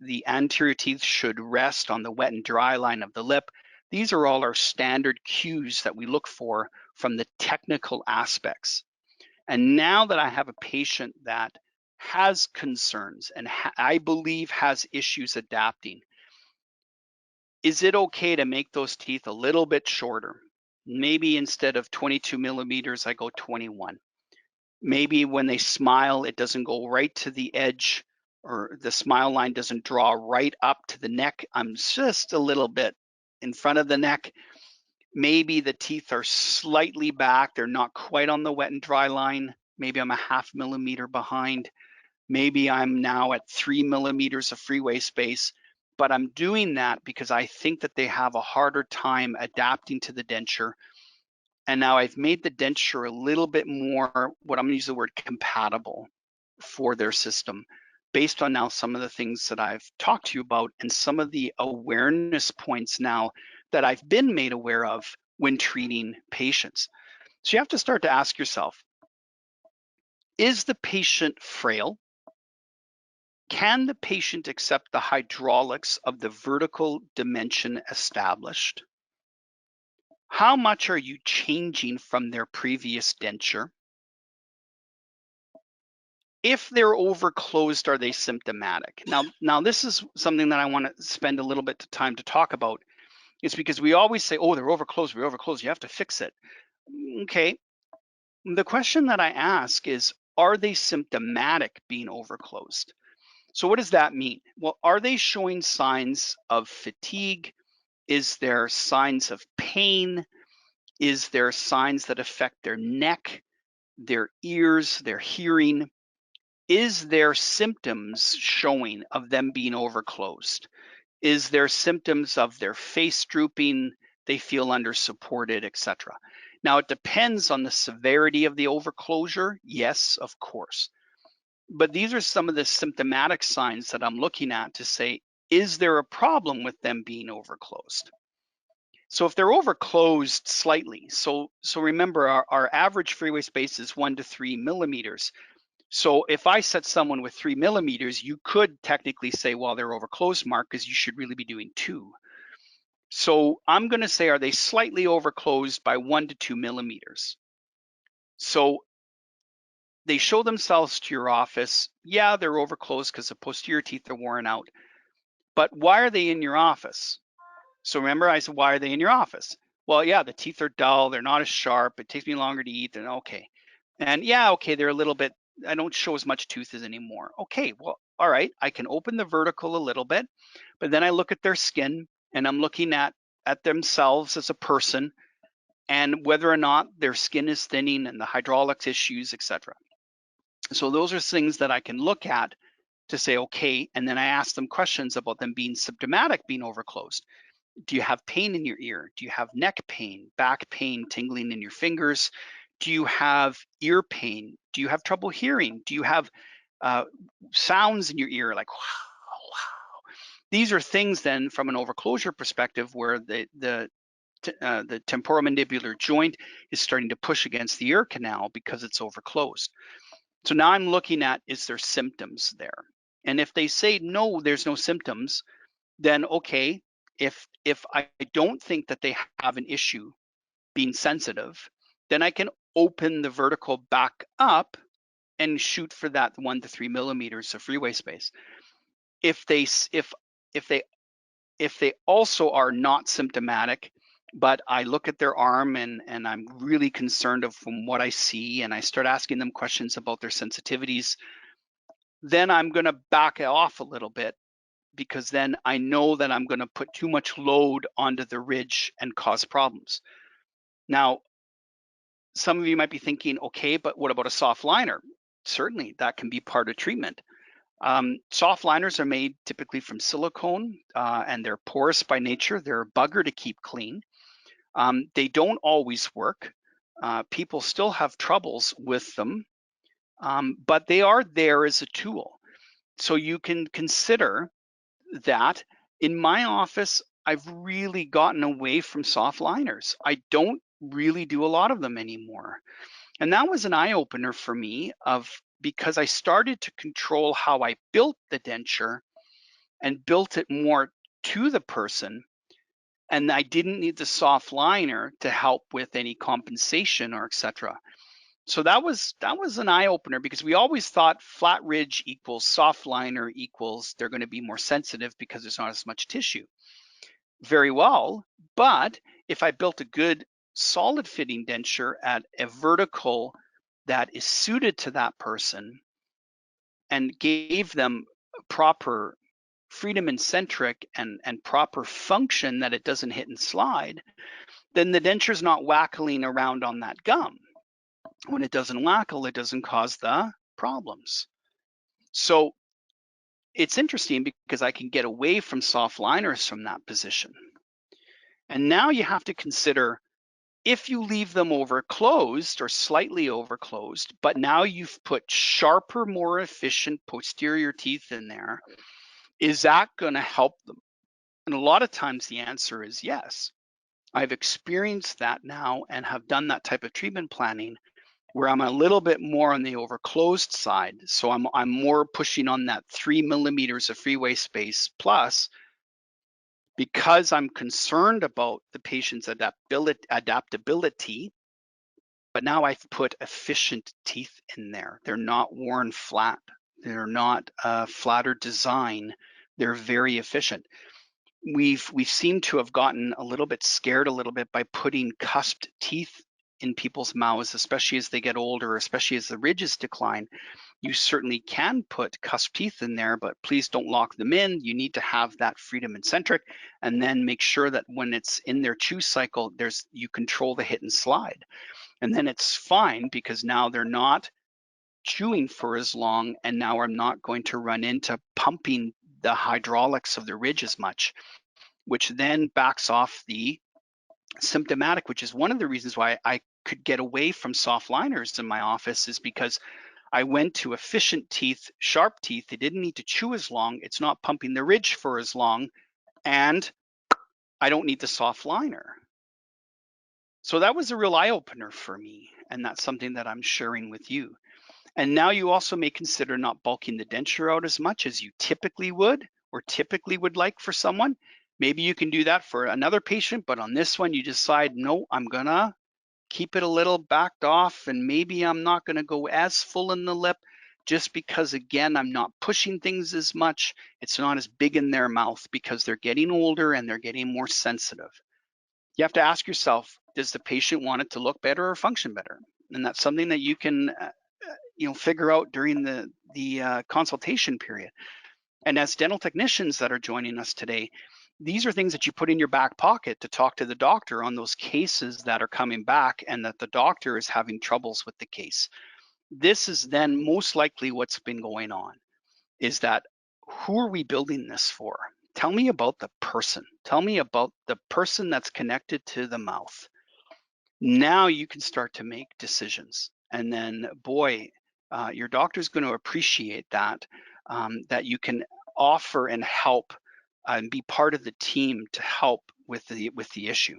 the anterior teeth should rest on the wet and dry line of the lip. These are all our standard cues that we look for from the technical aspects. And now that I have a patient that has concerns and I believe has issues adapting, is it okay to make those teeth a little bit shorter? Maybe instead of 22 millimeters, I go 21. Maybe when they smile, it doesn't go right to the edge, or the smile line doesn't draw right up to the neck. I'm just a little bit in front of the neck. Maybe the teeth are slightly back. They're not quite on the wet and dry line. Maybe I'm a 0.5 millimeter behind. Maybe I'm now at 3 millimeters of freeway space. But I'm doing that because I think that they have a harder time adapting to the denture. And now I've made the denture a little bit more, what I'm going to use the word compatible for their system, based on now some of the things that I've talked to you about and some of the awareness points now that I've been made aware of when treating patients. So you have to start to ask yourself, is the patient frail? Can the patient accept the hydraulics of the vertical dimension established? How much are you changing from their previous denture? If they're overclosed, are they symptomatic? Now this is something that I want to spend a little bit of time to talk about. It's because we always say, oh, they're overclosed, we're overclosed, you have to fix it. Okay, the question that I ask is, are they symptomatic being overclosed? So what does that mean? Well, are they showing signs of fatigue? Is there signs of pain? Is there signs that affect their neck, their ears, their hearing? Is there symptoms showing of them being overclosed? Is there symptoms of their face drooping, they feel undersupported, etc.? Now, it depends on the severity of the overclosure. Yes, of course. But these are some of the symptomatic signs that I'm looking at to say, is there a problem with them being overclosed? So if they're overclosed slightly, so remember our average freeway space is 1 to 3 millimeters. So if I set someone with 3 millimeters, you could technically say, well, they're overclosed, Mark, because you should really be doing 2. So I'm going to say, are they slightly overclosed by 1 to 2 millimeters? So they show themselves to your office. Yeah, they're overclosed because the posterior teeth are worn out. But why are they in your office? So remember, I said, why are they in your office? Well, yeah, the teeth are dull. They're not as sharp. It takes me longer to eat. And okay. And yeah, okay, they're a little bit, I don't show as much tooth as anymore. Okay, well, all right, I can open the vertical a little bit, but then I look at their skin and I'm looking at themselves as a person and whether or not their skin is thinning and the hydraulics issues, etc. So those are things that I can look at to say, okay, and then I ask them questions about them being symptomatic, being overclosed. Do you have pain in your ear? Do you have neck pain, back pain, tingling in your fingers? Do you have ear pain? Do you have trouble hearing? Do you have sounds in your ear like wow, wow? These are things then from an overclosure perspective where the temporomandibular joint is starting to push against the ear canal because it's overclosed. So now I'm looking at, is there symptoms there? And if they say no, there's no symptoms, then okay, if I don't think that they have an issue being sensitive, then I can open the vertical back up and shoot for that 1 to 3 millimeters of freeway space. If they also are not symptomatic, but I look at their arm and I'm really concerned from what I see, and I start asking them questions about their sensitivities, then I'm going to back it off a little bit, because then I know that I'm going to put too much load onto the ridge and cause problems. Now, some of you might be thinking, okay, but what about a soft liner? Certainly, that can be part of treatment. Soft liners are made typically from silicone, and they're porous by nature. They're a bugger to keep clean. They don't always work. People still have troubles with them, but they are there as a tool. So you can consider that. In my office, I've really gotten away from soft liners. I don't really do a lot of them anymore. And that was an eye-opener for me, because I started to control how I built the denture and built it more to the person. And I didn't need the soft liner to help with any compensation or etc. So that was an eye-opener, because we always thought flat ridge equals soft liner equals they're going to be more sensitive because there's not as much tissue. Very well, but if I built a good solid fitting denture at a vertical that is suited to that person and gave them proper freedom and centric and proper function, that it doesn't hit and slide, then the denture's not wackling around on that gum. When it doesn't wackle, it doesn't cause the problems. So it's interesting because I can get away from soft liners from that position. And now you have to consider, if you leave them overclosed or slightly overclosed, but now you've put sharper, more efficient posterior teeth in there, is that going to help them? And a lot of times the answer is yes. I've experienced that now and have done that type of treatment planning where I'm a little bit more on the overclosed side. So I'm more pushing on that 3 millimeters of freeway space plus, because I'm concerned about the patient's adaptability, but now I've put efficient teeth in there. They're not worn flat. They're not flatter design. They're very efficient. We've seemed to have gotten a little bit scared a little bit by putting cusped teeth in people's mouths, especially as they get older, especially as the ridges decline. You certainly can put cusp teeth in there, but please don't lock them in. You need to have that freedom and centric, and then make sure that when it's in their chew cycle, you control the hit and slide. And then it's fine, because now they're not chewing for as long, and now I'm not going to run into pumping the hydraulics of the ridge as much, which then backs off the symptomatic, which is one of the reasons why I could get away from soft liners in my office, is because I went to efficient teeth, sharp teeth. They didn't need to chew as long. It's not pumping the ridge for as long, and I don't need the soft liner. So that was a real eye-opener for me, and that's something that I'm sharing with you. And now you also may consider not bulking the denture out as much as you typically would, or typically would like for someone. Maybe you can do that for another patient, but on this one, you decide, no, I'm gonna keep it a little backed off, and maybe I'm not gonna go as full in the lip just because, again, I'm not pushing things as much. It's not as big in their mouth because they're getting older and they're getting more sensitive. You have to ask yourself, does the patient want it to look better or function better? And that's something that you can figure out during the consultation period. And as dental technicians that are joining us today, these are things that you put in your back pocket to talk to the doctor on those cases that are coming back and that the doctor is having troubles with the case. This is then most likely what's been going on, is that who are we building this for? Tell me about the person. Tell me about the person that's connected to the mouth. Now you can start to make decisions. And then, boy, your doctor's going to appreciate that, that you can offer and help and be part of the team to help with the issue.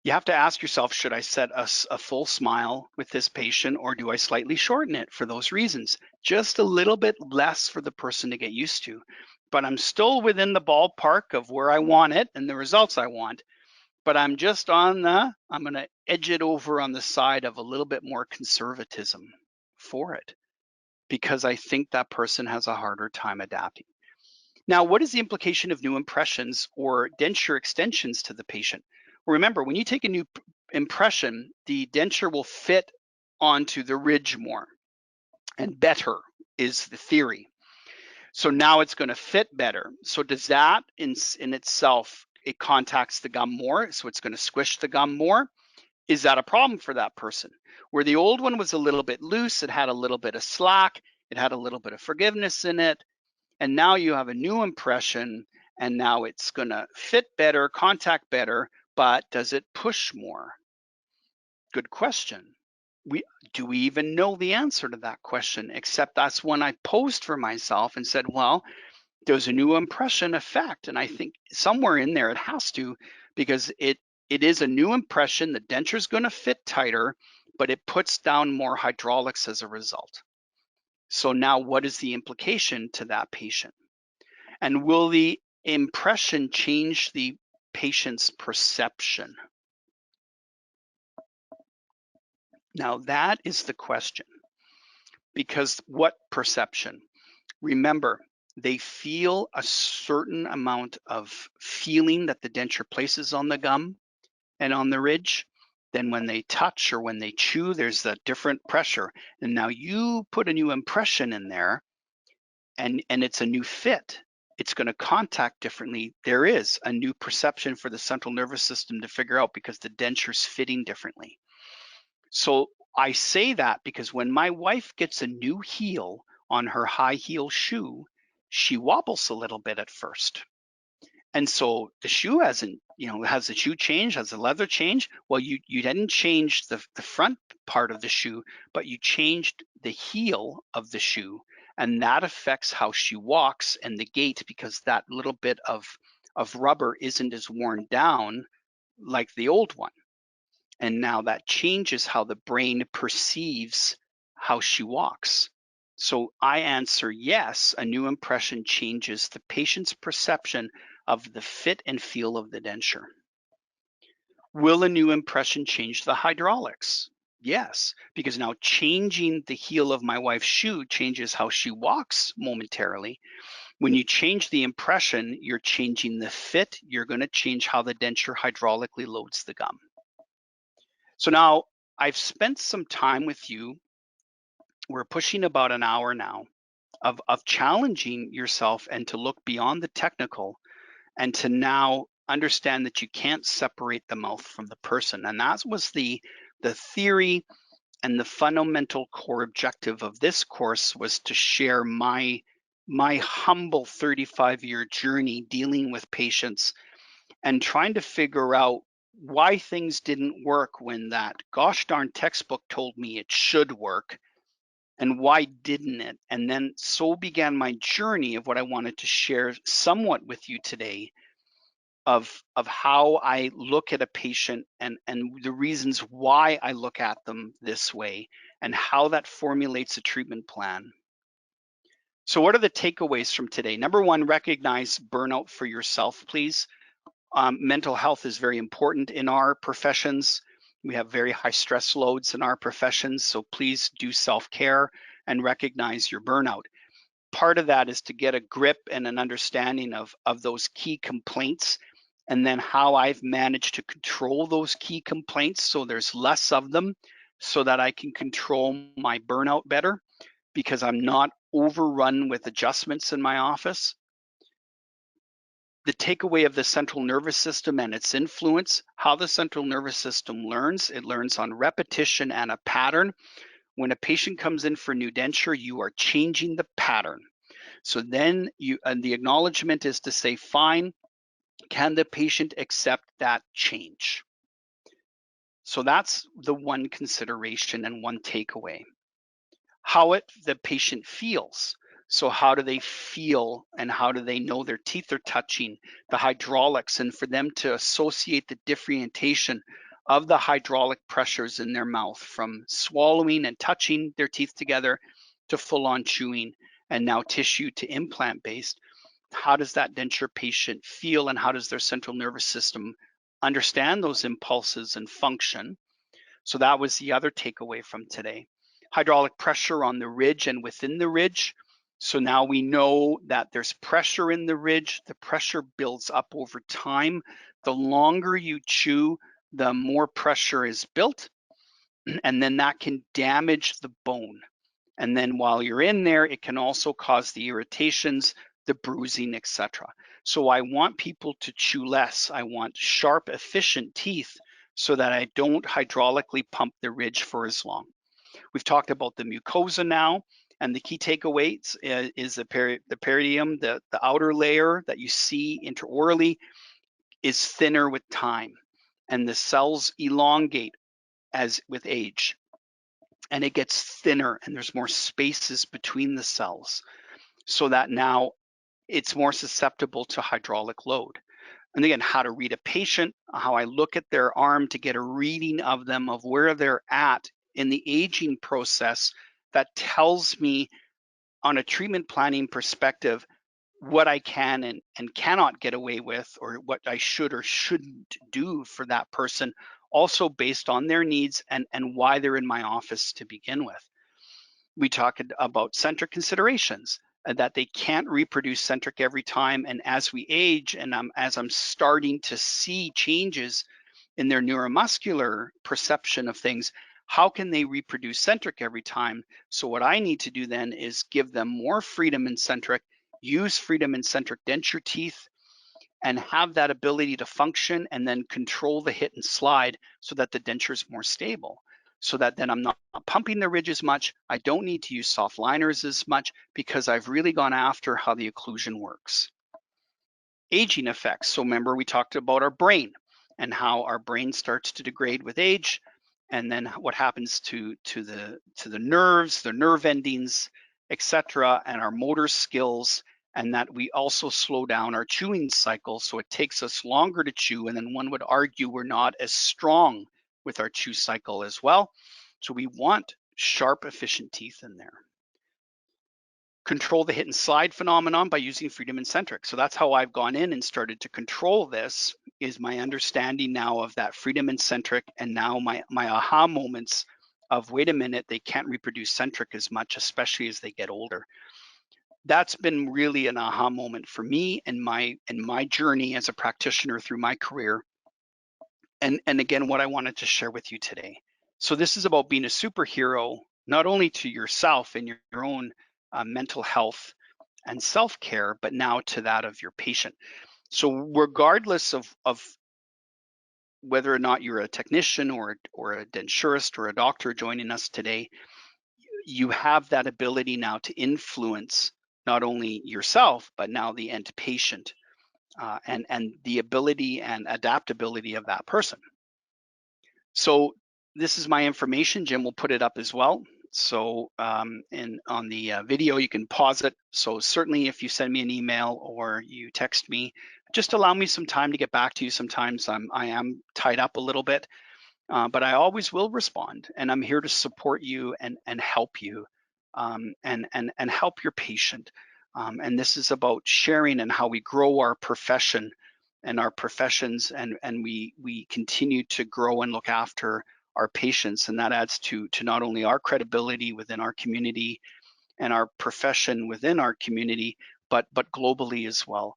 You have to ask yourself, should I set a full smile with this patient, or do I slightly shorten it for those reasons? Just a little bit less for the person to get used to, but I'm still within the ballpark of where I want it and the results I want. But I'm just I'm going to edge it over on the side of a little bit more conservatism for it, because I think that person has a harder time adapting. Now, what is the implication of new impressions or denture extensions to the patient? Remember, when you take a new impression, the denture will fit onto the ridge more and better is the theory. So now it's going to fit better. So does that in itself, it contacts the gum more, so it's going to squish the gum more? Is that a problem for that person? Where the old one was a little bit loose, it had a little bit of slack, it had a little bit of forgiveness in it, and now you have a new impression, and now it's going to fit better, contact better, but does it push more? Good question. Do we even know the answer to that question? Except that's one I posed for myself and said, well, does a new impression affect? And I think somewhere in there it has to, because it is a new impression. The denture is going to fit tighter, but it puts down more hydraulics as a result. So now what is the implication to that patient? And will the impression change the patient's perception? Now that is the question, because what perception? Remember, they feel a certain amount of feeling that the denture places on the gum and on the ridge. Then when they touch or when they chew, there's a different pressure. And now you put a new impression in there, and it's a new fit. It's going to contact differently. There is a new perception for the central nervous system to figure out, because the denture's fitting differently. So I say that because when my wife gets a new heel on her high heel shoe, she wobbles a little bit at first. And so the shoe hasn't, has the shoe changed? Has the leather changed? Well, you didn't change the front part of the shoe, but you changed the heel of the shoe. And that affects how she walks and the gait, because that little bit of rubber isn't as worn down like the old one. And now that changes how the brain perceives how she walks. So I answer yes, a new impression changes the patient's perception of the fit and feel of the denture. Will a new impression change the hydraulics? Yes, because now changing the heel of my wife's shoe changes how she walks momentarily. When you change the impression, you're changing the fit. You're going to change how the denture hydraulically loads the gum. So now I've spent some time with you. We're pushing about an hour now of challenging yourself and to look beyond the technical and to now understand that you can't separate the mouth from the person. And that was the theory and the fundamental core objective of this course, was to share my humble 35-year journey dealing with patients and trying to figure out why things didn't work when that gosh darn textbook told me it should work, and why didn't it? And then so began my journey of what I wanted to share somewhat with you today, of how I look at a patient and the reasons why I look at them this way, and how that formulates a treatment plan. So what are the takeaways from today? Number one, recognize burnout for yourself, please. Mental health is very important in our professions. We have very high stress loads in our professions, so please do self-care and recognize your burnout. Part of that is to get a grip and an understanding of those key complaints, and then how I've managed to control those key complaints so there's less of them, so that I can control my burnout better because I'm not overrun with adjustments in my office. The takeaway of the central nervous system and its influence, how the central nervous system learns. It learns on repetition and a pattern. When a patient comes in for new denture, you are changing the pattern. So then the acknowledgement is to say, fine, can the patient accept that change? So that's the one consideration and one takeaway. How the patient feels. So how do they feel and how do they know their teeth are touching, the hydraulics, and for them to associate the differentiation of the hydraulic pressures in their mouth from swallowing and touching their teeth together to full on chewing and now tissue to implant based. How does that denture patient feel and how does their central nervous system understand those impulses and function? So that was the other takeaway from today. Hydraulic pressure on the ridge and within the ridge. So now we know that there's pressure in the ridge. The pressure builds up over time. The longer you chew, the more pressure is built, and then that can damage the bone. And then while you're in there, it can also cause the irritations, the bruising, etc. So I want people to chew less. I want sharp, efficient teeth so that I don't hydraulically pump the ridge for as long. We've talked about the mucosa now, and the key takeaways is the peridium, the outer layer that you see intraorally is thinner with time, and the cells elongate as with age, and it gets thinner, and there's more spaces between the cells, so that now it's more susceptible to hydraulic load. And again, how to read a patient, how I look at their arm to get a reading of them, of where they're at in the aging process, that tells me on a treatment planning perspective what I can and cannot get away with, or what I should or shouldn't do for that person, also based on their needs and why they're in my office to begin with. We talked about centric considerations, that they can't reproduce centric every time. And as we age and as I'm starting to see changes in their neuromuscular perception of things, how can they reproduce centric every time? So what I need to do then is give them more freedom in centric, use freedom in centric denture teeth, and have that ability to function and then control the hit and slide so that the denture is more stable. So that then I'm not pumping the ridge as much. I don't need to use soft liners as much because I've really gone after how the occlusion works. Aging effects. So remember we talked about our brain and how our brain starts to degrade with age, and then what happens to the nerves, the nerve endings, etc., and our motor skills, and that we also slow down our chewing cycle, so it takes us longer to chew, and then one would argue we're not as strong with our chew cycle as well. So we want sharp, efficient teeth in there. Control the hit and slide phenomenon by using freedom and centric. So that's how I've gone in and started to control this, is my understanding now of that freedom and centric, and now my aha moments of, wait a minute, they can't reproduce centric as much, especially as they get older. That's been really an aha moment for me and my journey as a practitioner through my career. And again, what I wanted to share with you today. So this is about being a superhero, not only to yourself and your own mental health and self-care, but now to that of your patient. So regardless of whether or not you're a technician or a denturist or a doctor joining us today, you have that ability now to influence not only yourself, but now the end patient, and the ability and adaptability of that person. So this is my information. Jim will put it up as well. So and on the video, you can pause it. So certainly if you send me an email or you text me, just allow me some time to get back to you. Sometimes I am tied up a little bit, but I always will respond, and I'm here to support you and help you and help your patient. And this is about sharing and how we grow our profession and our professions, and we continue to grow and look after our patients, and that adds to not only our credibility within our community and our profession within our community, but globally as well.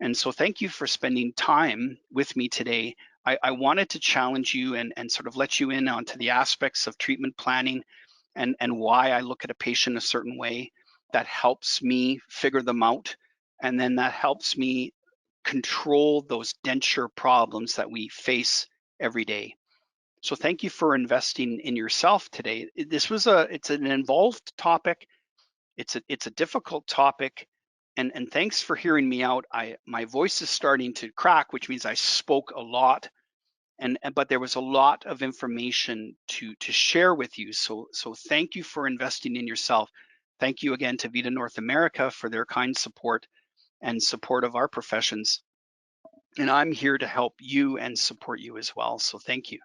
And so thank you for spending time with me today. I wanted to challenge you and sort of let you in onto the aspects of treatment planning and why I look at a patient a certain way. That helps me figure them out, and then that helps me control those denture problems that we face every day. So thank you for investing in yourself today. It's an involved topic. It's a difficult topic, and thanks for hearing me out. My voice is starting to crack, which means I spoke a lot, but there was a lot of information to share with you. So thank you for investing in yourself. Thank you again to VITA North America for their kind support and support of our professions. And I'm here to help you and support you as well. So thank you.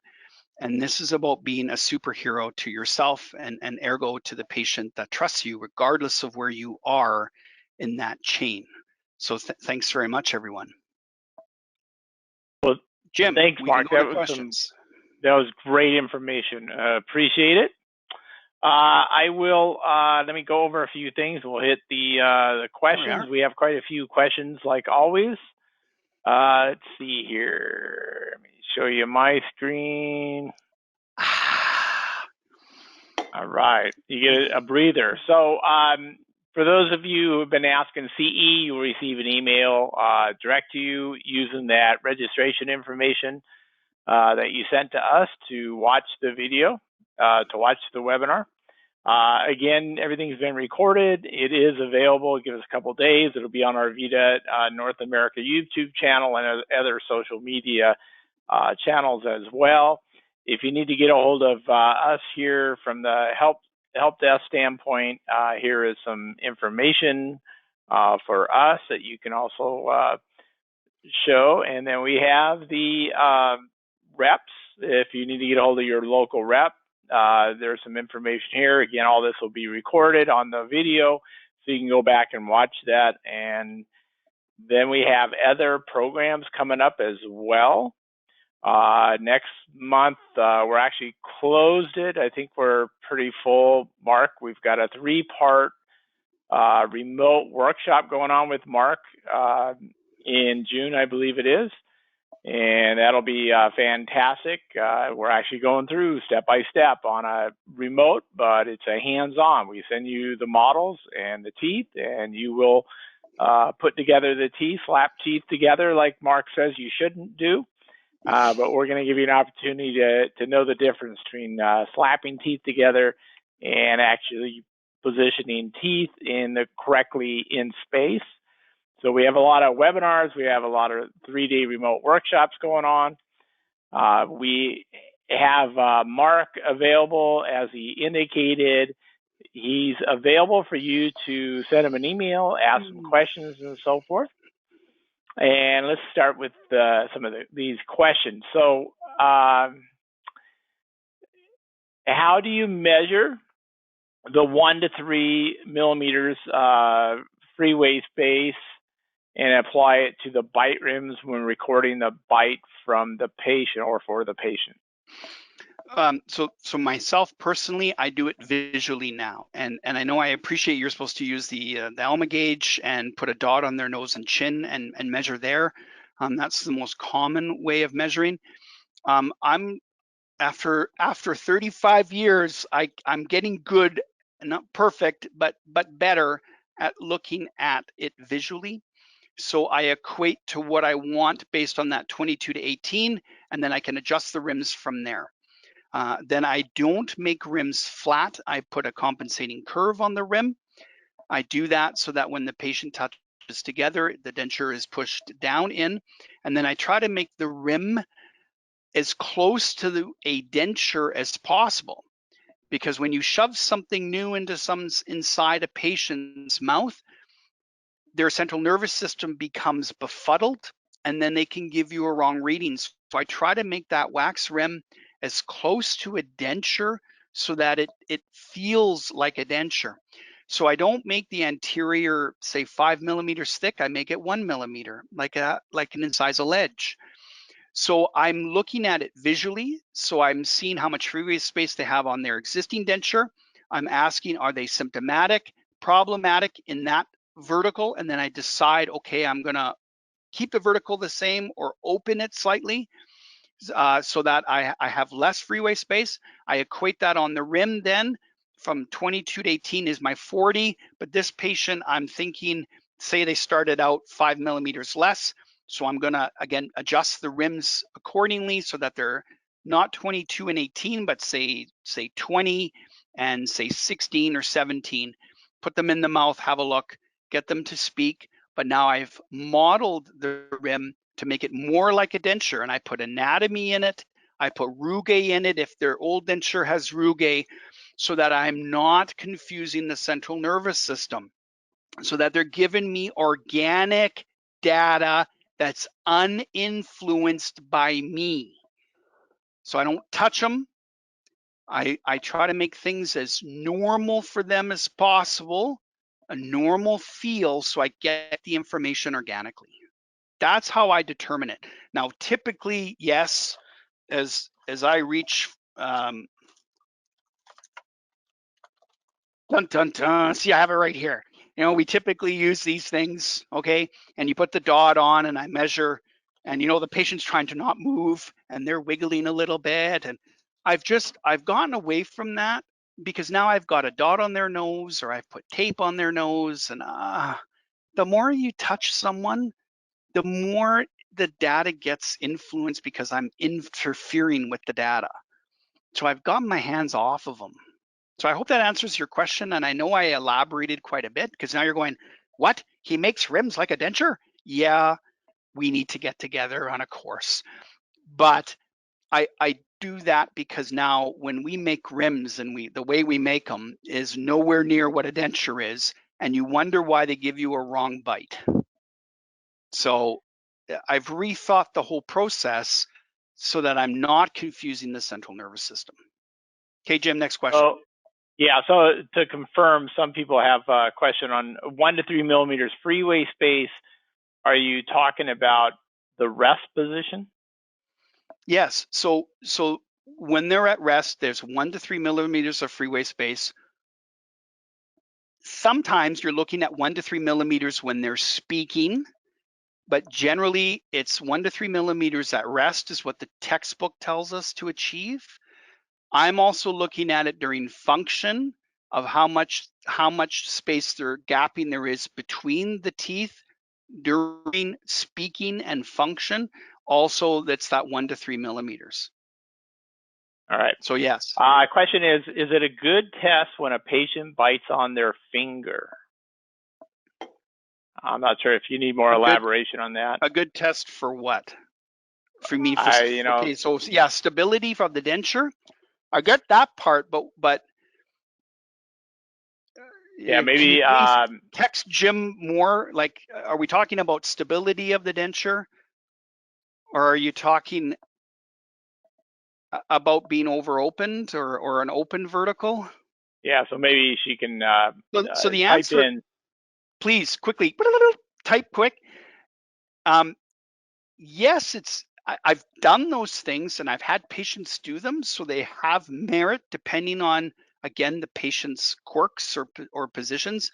And this is about being a superhero to yourself and ergo to the patient that trusts you, regardless of where you are in that chain. So thanks very much, everyone. Well, Jim, thanks, Mark. That was great information. Appreciate it. I will, let me go over a few things. We'll hit the questions. We have quite a few questions, like always. Let's see here. Let me show you my screen. All right, you get a breather. So for those of you who have been asking CE, you'll receive an email direct to you using that registration information that you sent to us to watch the video, to watch the webinar. Again, everything's been recorded. It is available. Give us a couple days. It'll be on our VITA North America YouTube channel and other social media channels as well. If you need to get a hold of us here from the help desk standpoint, here is some information for us that you can also show. And then we have the reps. If you need to get a hold of your local rep, there's some information here. Again, all this will be recorded on the video, so you can go back and watch that. And then we have other programs coming up as well. Next month, we're actually closed it. I think we're pretty full. Mark, we've got a 3-part remote workshop going on with Mark in June, I believe it is. And that'll be fantastic. We're actually going through step by step on a remote, but it's a hands-on. We send you the models and the teeth, and you will put together the teeth, slap teeth together like Mark says you shouldn't do. But we're going to give you an opportunity to know the difference between slapping teeth together and actually positioning teeth correctly in space. So we have a lot of webinars. We have a lot of 3-day remote workshops going on. We have Mark available, as he indicated. He's available for you to send him an email, ask some questions, and so forth. And let's start with some of these questions. So how do you measure the 1 to 3 millimeters freeway space and apply it to the bite rims when recording the bite from the patient or for the patient? So myself personally, I do it visually now, and I know I appreciate you're supposed to use the Alma gauge and put a dot on their nose and chin and measure there. That's the most common way of measuring. I'm after 35 years, I'm getting good, not perfect, but better at looking at it visually. So I equate to what I want based on that 22 to 18, and then I can adjust the rims from there. Then I don't make rims flat. I put a compensating curve on the rim. I do that so that when the patient touches together, the denture is pushed down in, and then I try to make the rim as close to a denture as possible. Because when you shove something new inside a patient's mouth, their central nervous system becomes befuddled, and then they can give you a wrong reading. So I try to make that wax rim as close to a denture so that it feels like a denture. So I don't make the anterior, say 5 millimeters thick. I make it 1 millimeter, like an incisal ledge. So I'm looking at it visually. So I'm seeing how much freeway space they have on their existing denture. I'm asking, are they symptomatic, problematic in that vertical? And then I decide, okay, I'm gonna keep the vertical the same or open it slightly so that I have less freeway space. I equate that on the rim then. From 22 to 18 is my 40, but this patient, I'm thinking, say they started out 5 millimeters less. So I'm gonna, again, adjust the rims accordingly so that they're not 22 and 18, but say 20 and say 16 or 17. Put them in the mouth, have a look, get them to speak. But now I've modeled the rim to make it more like a denture, and I put anatomy in it. I put rugae in it if their old denture has rugae, so that I'm not confusing the central nervous system, so that they're giving me organic data that's uninfluenced by me. So I don't touch them. I try to make things as normal for them as possible, a normal feel, so I get the information organically. That's how I determine it. Now, typically, yes, as I reach, dun dun dun. See, I have it right here. You know, we typically use these things, okay? And you put the dot on, and I measure, and you know the patient's trying to not move, and they're wiggling a little bit, and I've gotten away from that because now I've got a dot on their nose, or I've put tape on their nose, and the more you touch someone, the more the data gets influenced because I'm interfering with the data. So I've gotten my hands off of them. So I hope that answers your question. And I know I elaborated quite a bit because now you're going, what? He makes rims like a denture? Yeah, we need to get together on a course. But I do that because now when we make rims and the way we make them is nowhere near what a denture is. And you wonder why they give you a wrong bite. So I've rethought the whole process so that I'm not confusing the central nervous system. Okay, Jim, next question. So, yeah, so to confirm, some people have a question on 1 to 3 millimeters freeway space. Are you talking about the rest position? Yes, so when they're at rest, there's 1 to 3 millimeters of freeway space. Sometimes you're looking at 1 to 3 millimeters when they're speaking, but generally it's 1 to 3 millimeters at rest is what the textbook tells us to achieve. I'm also looking at it during function of how much space or gapping there is between the teeth during speaking and function. Also, that's that 1 to 3 millimeters. All right. So yes. Question is it a good test when a patient bites on their finger? I'm not sure if you need more elaboration on that. A good test for what? For me, okay, so yeah, stability from the denture. I get that part, but yeah, maybe text Jim more. Like, are we talking about stability of the denture, or are you talking about being over opened or an open vertical? Yeah, so maybe she can so the type answer, in. please quickly type quick. Yes, I've done those things and I've had patients do them, so they have merit depending on, again, the patient's quirks or positions.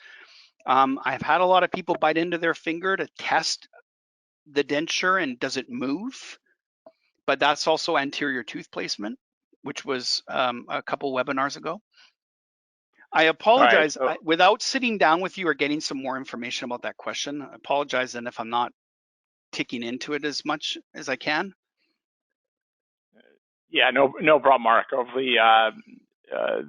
I've had a lot of people bite into their finger to test the denture and does it move, but that's also anterior tooth placement, which was a couple webinars ago. I apologize, Right, so, without sitting down with you or getting some more information about that question, I apologize then if I'm not ticking into it as much as I can. yeah, no problem, Mark. Hopefully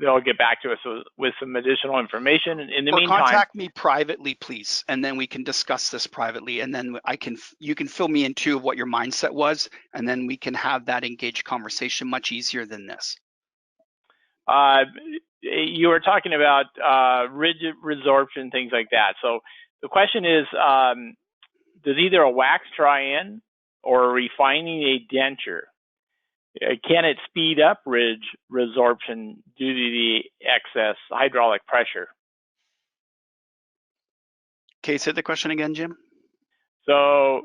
they'll get back to us with some additional information. In the meantime, contact me privately, please, and then we can discuss this privately, and then you can fill me in too of what your mindset was, and then we can have that engaged conversation much easier than this. You were talking about rigid resorption, things like that. So the question is, does either a wax try-in or refining a denture Can it speed up ridge resorption due to the excess hydraulic pressure? Okay, say the question again, Jim. So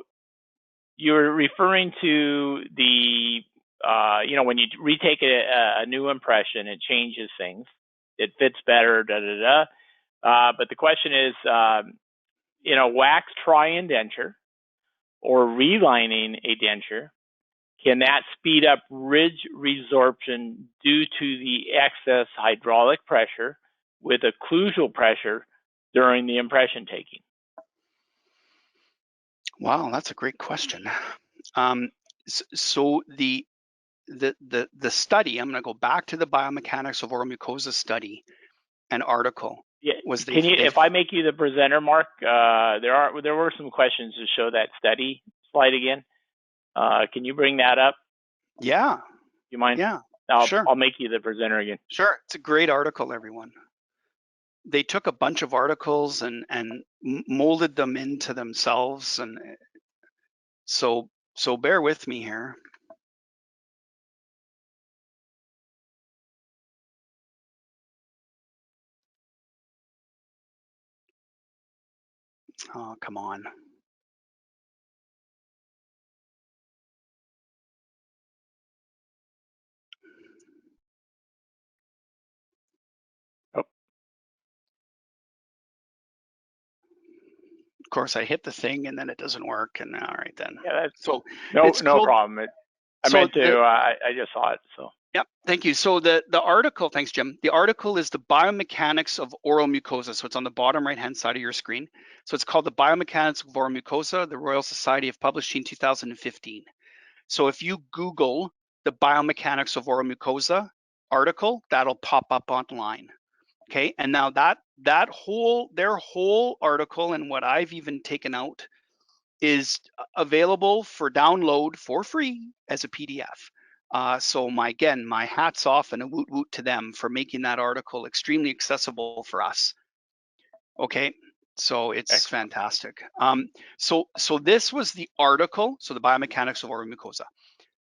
you're referring to the, when you retake a new impression, it changes things. It fits better, but the question is, wax tri-indenture or relining a denture, can that speed up ridge resorption due to the excess hydraulic pressure with occlusal pressure during the impression taking? Wow, that's a great question. So the study, I'm going to go back to the biomechanics of oral mucosa study and article. Yeah, if I make you the presenter, Mark, there were some questions to show that study slide again. Can you bring that up? Yeah. You mind? Yeah. Sure. I'll make you the presenter again. Sure. It's a great article, everyone. They took a bunch of articles and molded them into themselves, and so bear with me here. Oh, come on. Oh. Of course, I hit the thing and then it doesn't work. And all right then. Yeah, that's so no problem. I just saw it. So. Yep, thank you. So the article, thanks, Jim. The article is the biomechanics of oral mucosa. So it's on the bottom right-hand side of your screen. So it's called the Biomechanics of Oral Mucosa. The Royal Society of Publishing 2015. So if you Google the Biomechanics of Oral Mucosa article, that'll pop up online. Okay, and now their whole article and what I've even taken out is available for download for free as a PDF. So my hats off and a woot woot to them for making that article extremely accessible for us. Okay, so it's fantastic. So this was the article, so the biomechanics of oral mucosa.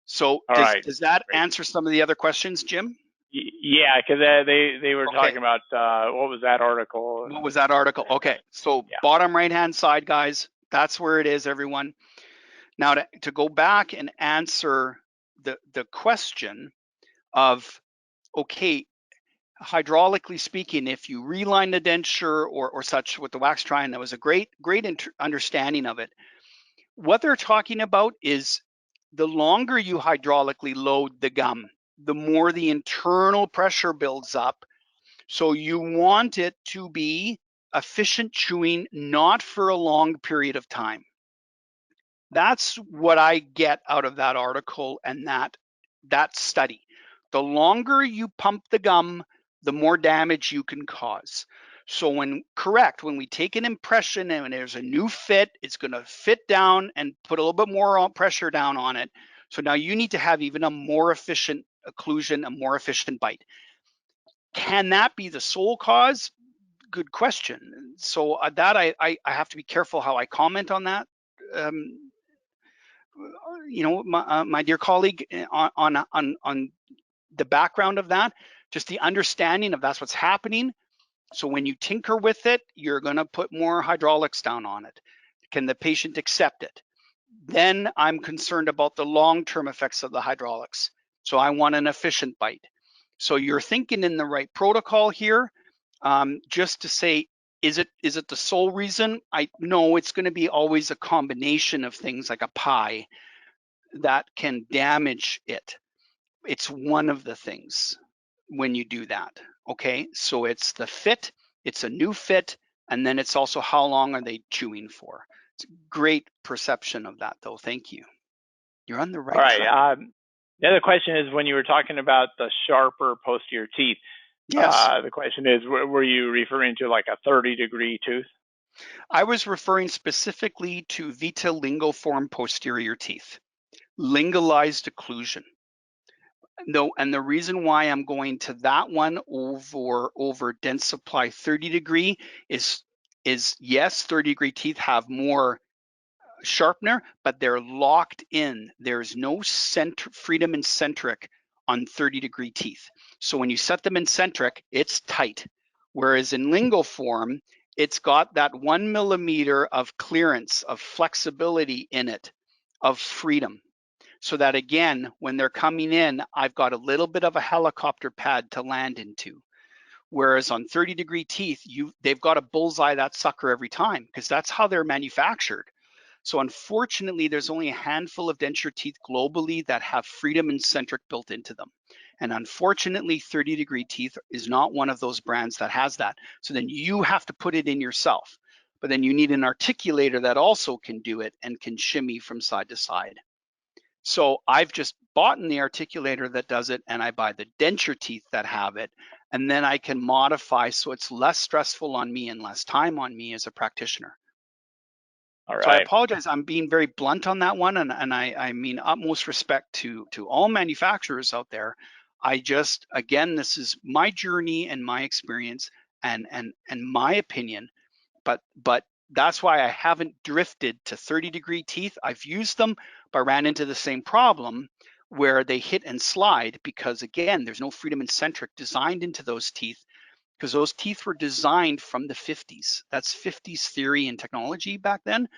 So does that answer some of the other questions, Jim? Yeah, because they were talking about what was that article? What was that article? Okay, so bottom right-hand side, guys, that's where it is, everyone. Now to go back and answer the question of, okay, hydraulically speaking, if you reline the denture or such with the wax trying, that was a great understanding of it. What they're talking about is the longer you hydraulically load the gum, the more the internal pressure builds up. So you want it to be efficient chewing, not for a long period of time. That's what I get out of that article and that study. The longer you pump the gum, the more damage you can cause. So when we take an impression and when there's a new fit, it's going to fit down and put a little bit more pressure down on it. So now you need to have even a more efficient occlusion, a more efficient bite. Can that be the sole cause? Good question. So that I have to be careful how I comment on that. My dear colleague, on the background of that, just the understanding of that's what's happening. So when you tinker with it, you're going to put more hydraulics down on it. Can the patient accept it? Then I'm concerned about the long-term effects of the hydraulics. So I want an efficient bite. So you're thinking in the right protocol here. Just to say, is it the sole reason? No, it's going to be always a combination of things like a pie that can damage it. It's one of the things when you do that. Okay, so it's the fit, it's a new fit, and then it's also how long are they chewing for. It's a great perception of that, though. Thank you. You're on the right track. All right. The other question is, when you were talking about the sharper posterior teeth, yes. The question is, were you referring to like a 30-degree tooth? I was referring specifically to VITA linguiform posterior teeth, lingualized occlusion. No, and the reason why I'm going to that one over Dentsply 30-degree is yes, 30-degree teeth have more sharpener, but they're locked in. There's no freedom in centric on 30-degree teeth. So when you set them in centric, it's tight. Whereas in lingual form, it's got that 1 millimeter of clearance, of flexibility in it, of freedom. So that again, when they're coming in, I've got a little bit of a helicopter pad to land into. Whereas on 30-degree teeth, they've got to bullseye that sucker every time, because that's how they're manufactured. So unfortunately, there's only a handful of denture teeth globally that have freedom and centric built into them. And unfortunately, 30-degree teeth is not one of those brands that has that. So then you have to put it in yourself. But then you need an articulator that also can do it and can shimmy from side to side. So I've just bought the articulator that does it, and I buy the denture teeth that have it, and then I can modify so it's less stressful on me and less time on me as a practitioner. All right. So I apologize, I'm being very blunt on that one, and I mean utmost respect to all manufacturers out there. I just, again, this is my journey and my experience and my opinion, but that's why I haven't drifted to 30-degree teeth. I've used them, but ran into the same problem where they hit and slide because, again, there's no freedom and centric designed into those teeth, because those teeth were designed from the 50s. That's 50s theory and technology back then.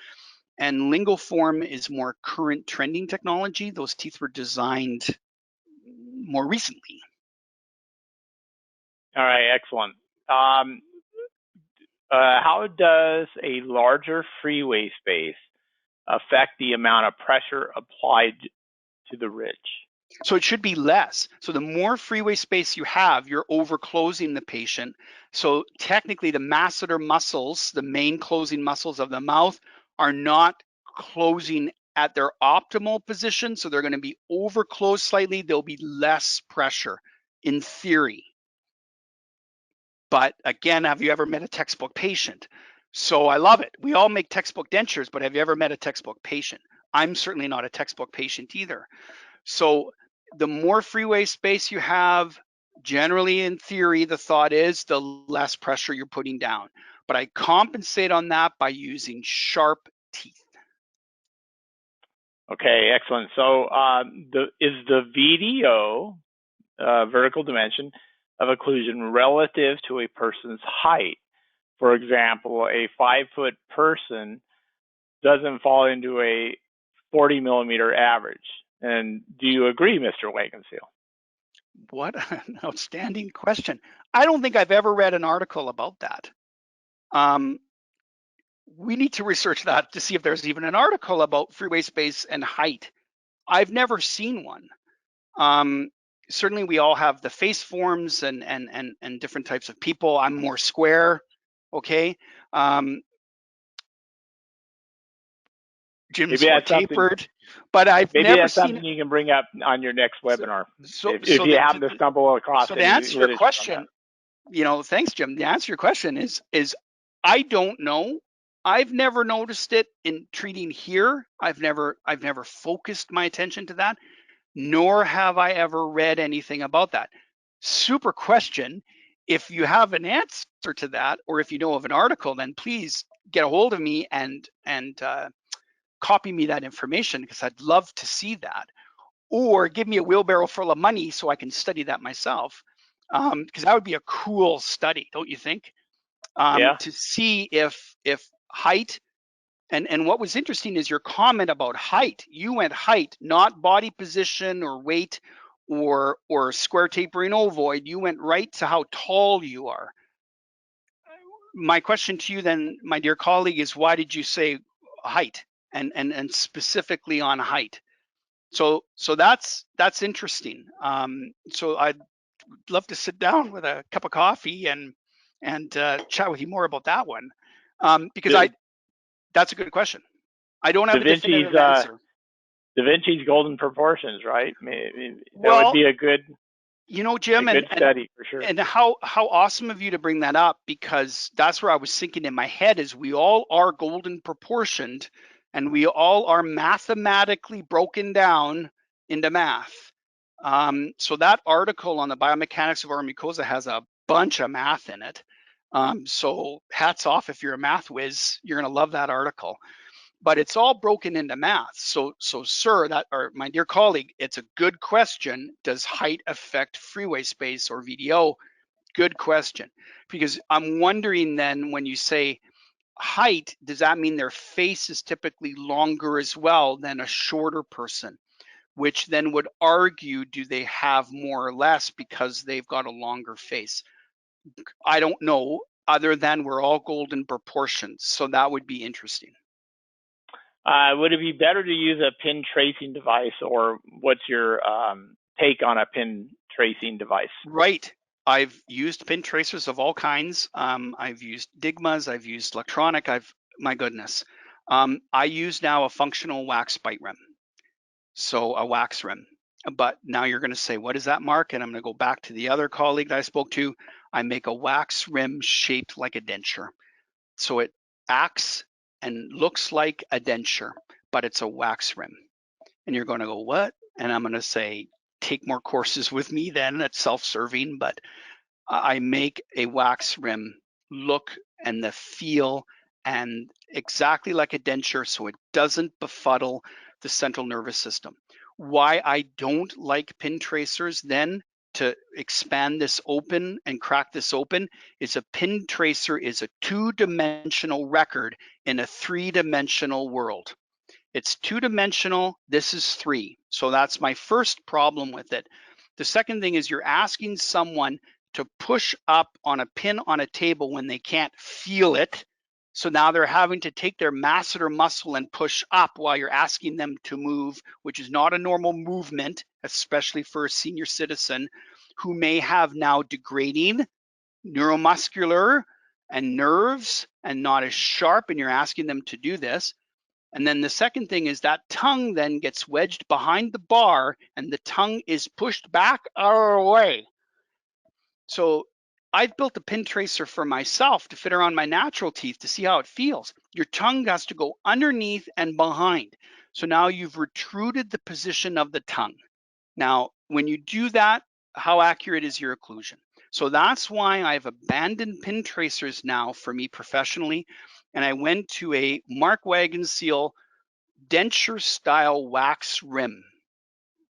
And lingual form is more current trending technology. Those teeth were designed more recently. All right, excellent. How does a larger freeway space affect the amount of pressure applied to the ridge? So it should be less. So the more freeway space you have, you're over closing the patient. So technically the masseter muscles, the main closing muscles of the mouth, are not closing at their optimal position. So they're going to be over closed slightly. There'll be less pressure in theory. But again, have you ever met a textbook patient? So I love it. We all make textbook dentures, but have you ever met a textbook patient? I'm certainly not a textbook patient either. So the more freeway space you have, generally in theory, the thought is the less pressure you're putting down. But I compensate on that by using sharp teeth. Okay, excellent. So is the VDO, vertical dimension of occlusion, relative to a person's height? For example, a 5-foot person doesn't fall into a 40 millimeter average. And do you agree, Mr. Wagenseal? What an outstanding question. I don't think I've ever read an article about that. We need to research that to see if there's even an article about freeway space and height. I've never seen one. Certainly we all have the face forms and different types of people. I'm more square, okay? Jim's more tapered, but I've maybe never that's seen something you can bring up on your next webinar. If you happen to stumble across so to answer your question, thanks, Jim. The answer to your question is I don't know. I've never noticed it in treating here. I've never focused my attention to that, nor have I ever read anything about that. Super question. If you have an answer to that, or if you know of an article, then please get a hold of me and copy me that information, because I'd love to see that. Or give me a wheelbarrow full of money so I can study that myself, because that would be a cool study, don't you think? Yeah. To see if height, and what was interesting is your comment about height. You went height, not body position or weight or square tapering ovoid. You went right to how tall you are. My question to you then, my dear colleague, is why did you say height and specifically on height? So that's interesting. So I'd love to sit down with a cup of coffee and chat with you more about that one, because that's a good question. I don't have a definitive answer. Da Vinci's golden proportions, right? That would be a good, Jim, a good study for sure. And how awesome of you to bring that up, because that's where I was thinking in my head is we all are golden proportioned, and we all are mathematically broken down into math. So that article on the biomechanics of our mucosa has a bunch of math in it. So hats off if you're a math whiz, you're going to love that article. but it's all broken into math. So sir, or my dear colleague, it's a good question. Does height affect freeway space or VDO? Good question, because I'm wondering then, when you say height, does that mean their face is typically longer as well than a shorter person? Which then would argue, do they have more or less because they've got a longer face? I don't know, other than we're all golden proportions. So that would be interesting. Would it be better to use a pin tracing device, or what's your take on a pin tracing device? Right. I've used pin tracers of all kinds. I've used Digmas. I've used electronic. My goodness. I use now a functional wax bite rim. So a wax rim. But now you're going to say, what is that, Mark? And I'm going to go back to the other colleague that I spoke to. I make a wax rim shaped like a denture. So it acts and looks like a denture, but it's a wax rim. And you're going to go, what? And I'm going to say, take more courses with me then. That's self-serving, but I make a wax rim look and the feel and exactly like a denture, so it doesn't befuddle the central nervous system. Why I don't like pin tracers then, to expand this open and crack this open, is a pin tracer is a two-dimensional record in a three-dimensional world. It's two-dimensional, this is three. So that's my first problem with it. The second thing is you're asking someone to push up on a pin on a table when they can't feel it. So now they're having to take their masseter muscle and push up while you're asking them to move, which is not a normal movement, especially for a senior citizen who may have now degrading neuromuscular and nerves and not as sharp, and you're asking them to do this. And then the second thing is that tongue then gets wedged behind the bar and the tongue is pushed back our way. So I've built a pin tracer for myself to fit around my natural teeth to see how it feels. Your tongue has to go underneath and behind. So now you've retruded the position of the tongue. Now, when you do that, how accurate is your occlusion? So that's why I've abandoned pin tracers now for me professionally. And I went to a Mark Wagenseal denture style wax rim.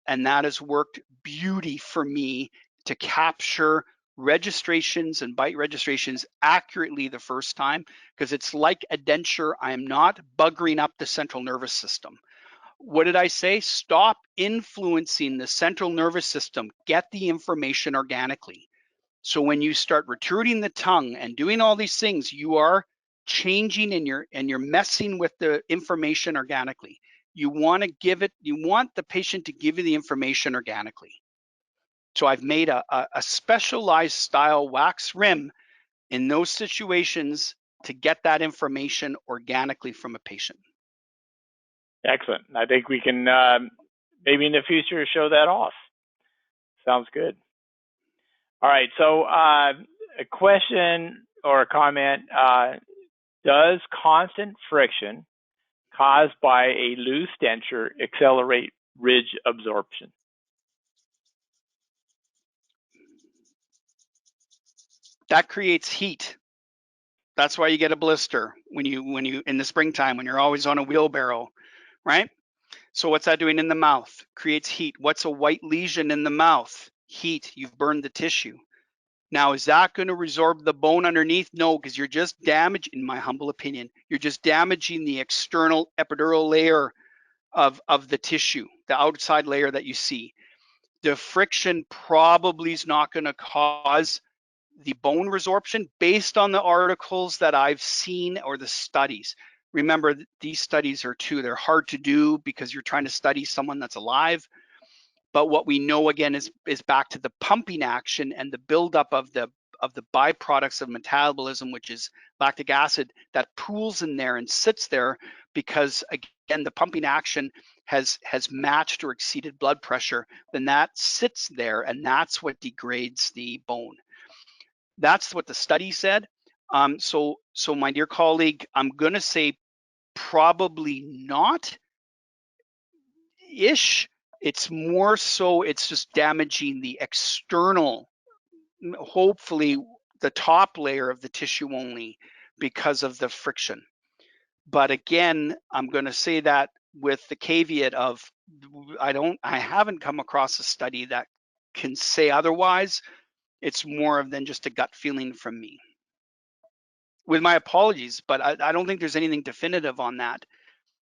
And that has worked beauty for me to capture registrations and bite registrations accurately the first time, because it's like a denture. I'm not buggering up the central nervous system. What did I say? Stop influencing the central nervous system. Get the information organically. So when you start retruding the tongue and doing all these things, you are changing and you're messing with the information organically. You want the patient to give you the information organically. So I've made a specialized style wax rim in those situations to get that information organically from a patient. Excellent. I think we can maybe in the future show that off. Sounds good. All right. So a question or a comment, does constant friction caused by a loose denture accelerate ridge absorption? That creates heat. That's why you get a blister when you in the springtime when you're always on a wheelbarrow, right? So what's that doing in the mouth? Creates heat. What's a white lesion in the mouth? Heat. You've burned the tissue. Now, is that going to resorb the bone underneath? No, because you're just damaging, in my humble opinion, you're just damaging the external epidural layer of the tissue, the outside layer that you see. The friction probably is not going to cause the bone resorption based on the articles that I've seen or the studies. Remember, these studies they're hard to do because you're trying to study someone that's alive. But what we know again is back to the pumping action and the buildup of the byproducts of metabolism, which is lactic acid, that pools in there and sits there because again the pumping action has matched or exceeded blood pressure. Then that sits there and that's what degrades the bone. That's what the study said. So my dear colleague, I'm going to say probably not ish. It's more so it's just damaging the external, hopefully the top layer of the tissue only because of the friction. But again, I'm going to say that with the caveat of I haven't come across a study that can say otherwise. It's more than just a gut feeling from me. With my apologies, but I don't think there's anything definitive on that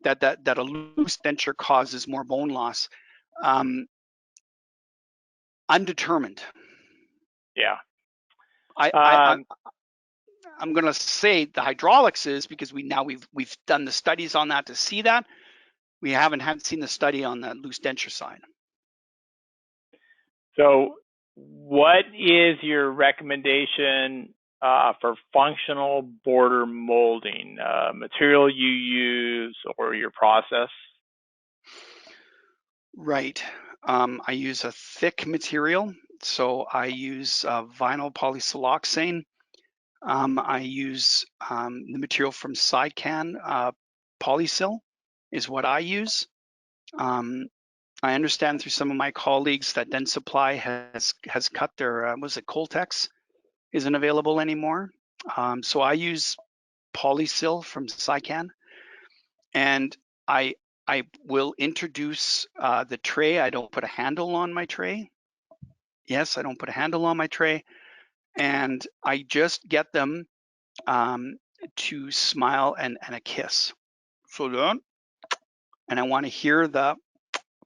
a loose denture causes more bone loss. Undetermined. Yeah. I'm going to say the hydraulics is because we've done the studies on that to see that. We haven't seen the study on the loose denture side. So what is your recommendation for functional border molding, material you use or your process? Right. I use a thick material. So I use vinyl polysiloxane. I use the material from Cycan, Polysil is what I use. I understand through some of my colleagues that Dentsply has cut their, was it Coltex isn't available anymore. So I use Polysil from Cycan, and I will introduce the tray. I don't put a handle on my tray. Yes, I don't put a handle on my tray, and I just get them to smile and a kiss. So then, and I want to hear the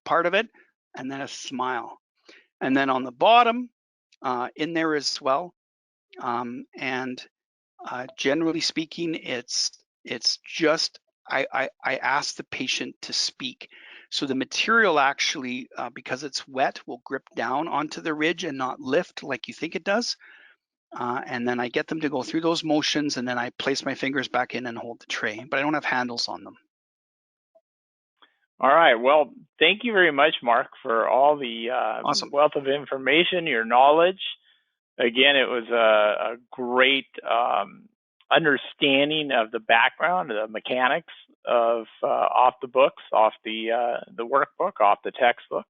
part of it, and then a smile. And then on the bottom, in there as well. And generally speaking, it's just, I ask the patient to speak. So the material actually, because it's wet, will grip down onto the ridge and not lift like you think it does. And then I get them to go through those motions, and then I place my fingers back in and hold the tray, but I don't have handles on them. All right. Well, thank you very much, Mark, for all the awesome wealth of information, your knowledge. Again, it was a great understanding of the background, the mechanics of off the books, off the workbook, off the textbook.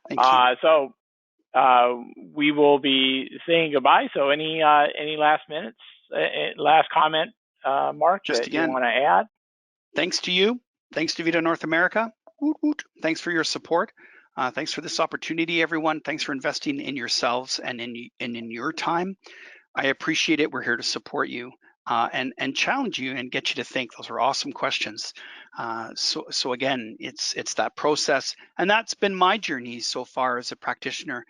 Thank you. So we will be saying goodbye. So any last minutes, last comment, Mark, Just that again, you want to add? Thanks to you. Thanks to VITA North America. Woot, woot. Thanks for your support. Thanks for this opportunity, everyone. Thanks for investing in yourselves and in your time. I appreciate it. We're here to support you and challenge you and get you to think. Those are awesome questions. So again, it's that process, and that's been my journey so far as a practitioner,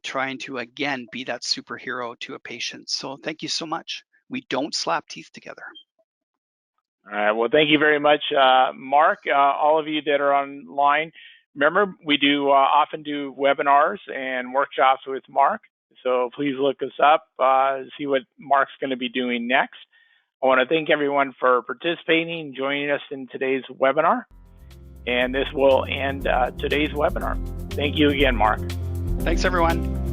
trying to again be that superhero to a patient. So thank you so much. We don't slap teeth together. All right. Well, thank you very much, Mark. All of you that are online, remember we do often do webinars and workshops with Mark. So please look us up, see what Mark's going to be doing next. I want to thank everyone for participating, joining us in today's webinar. And this will end today's webinar. Thank you again, Mark. Thanks, everyone.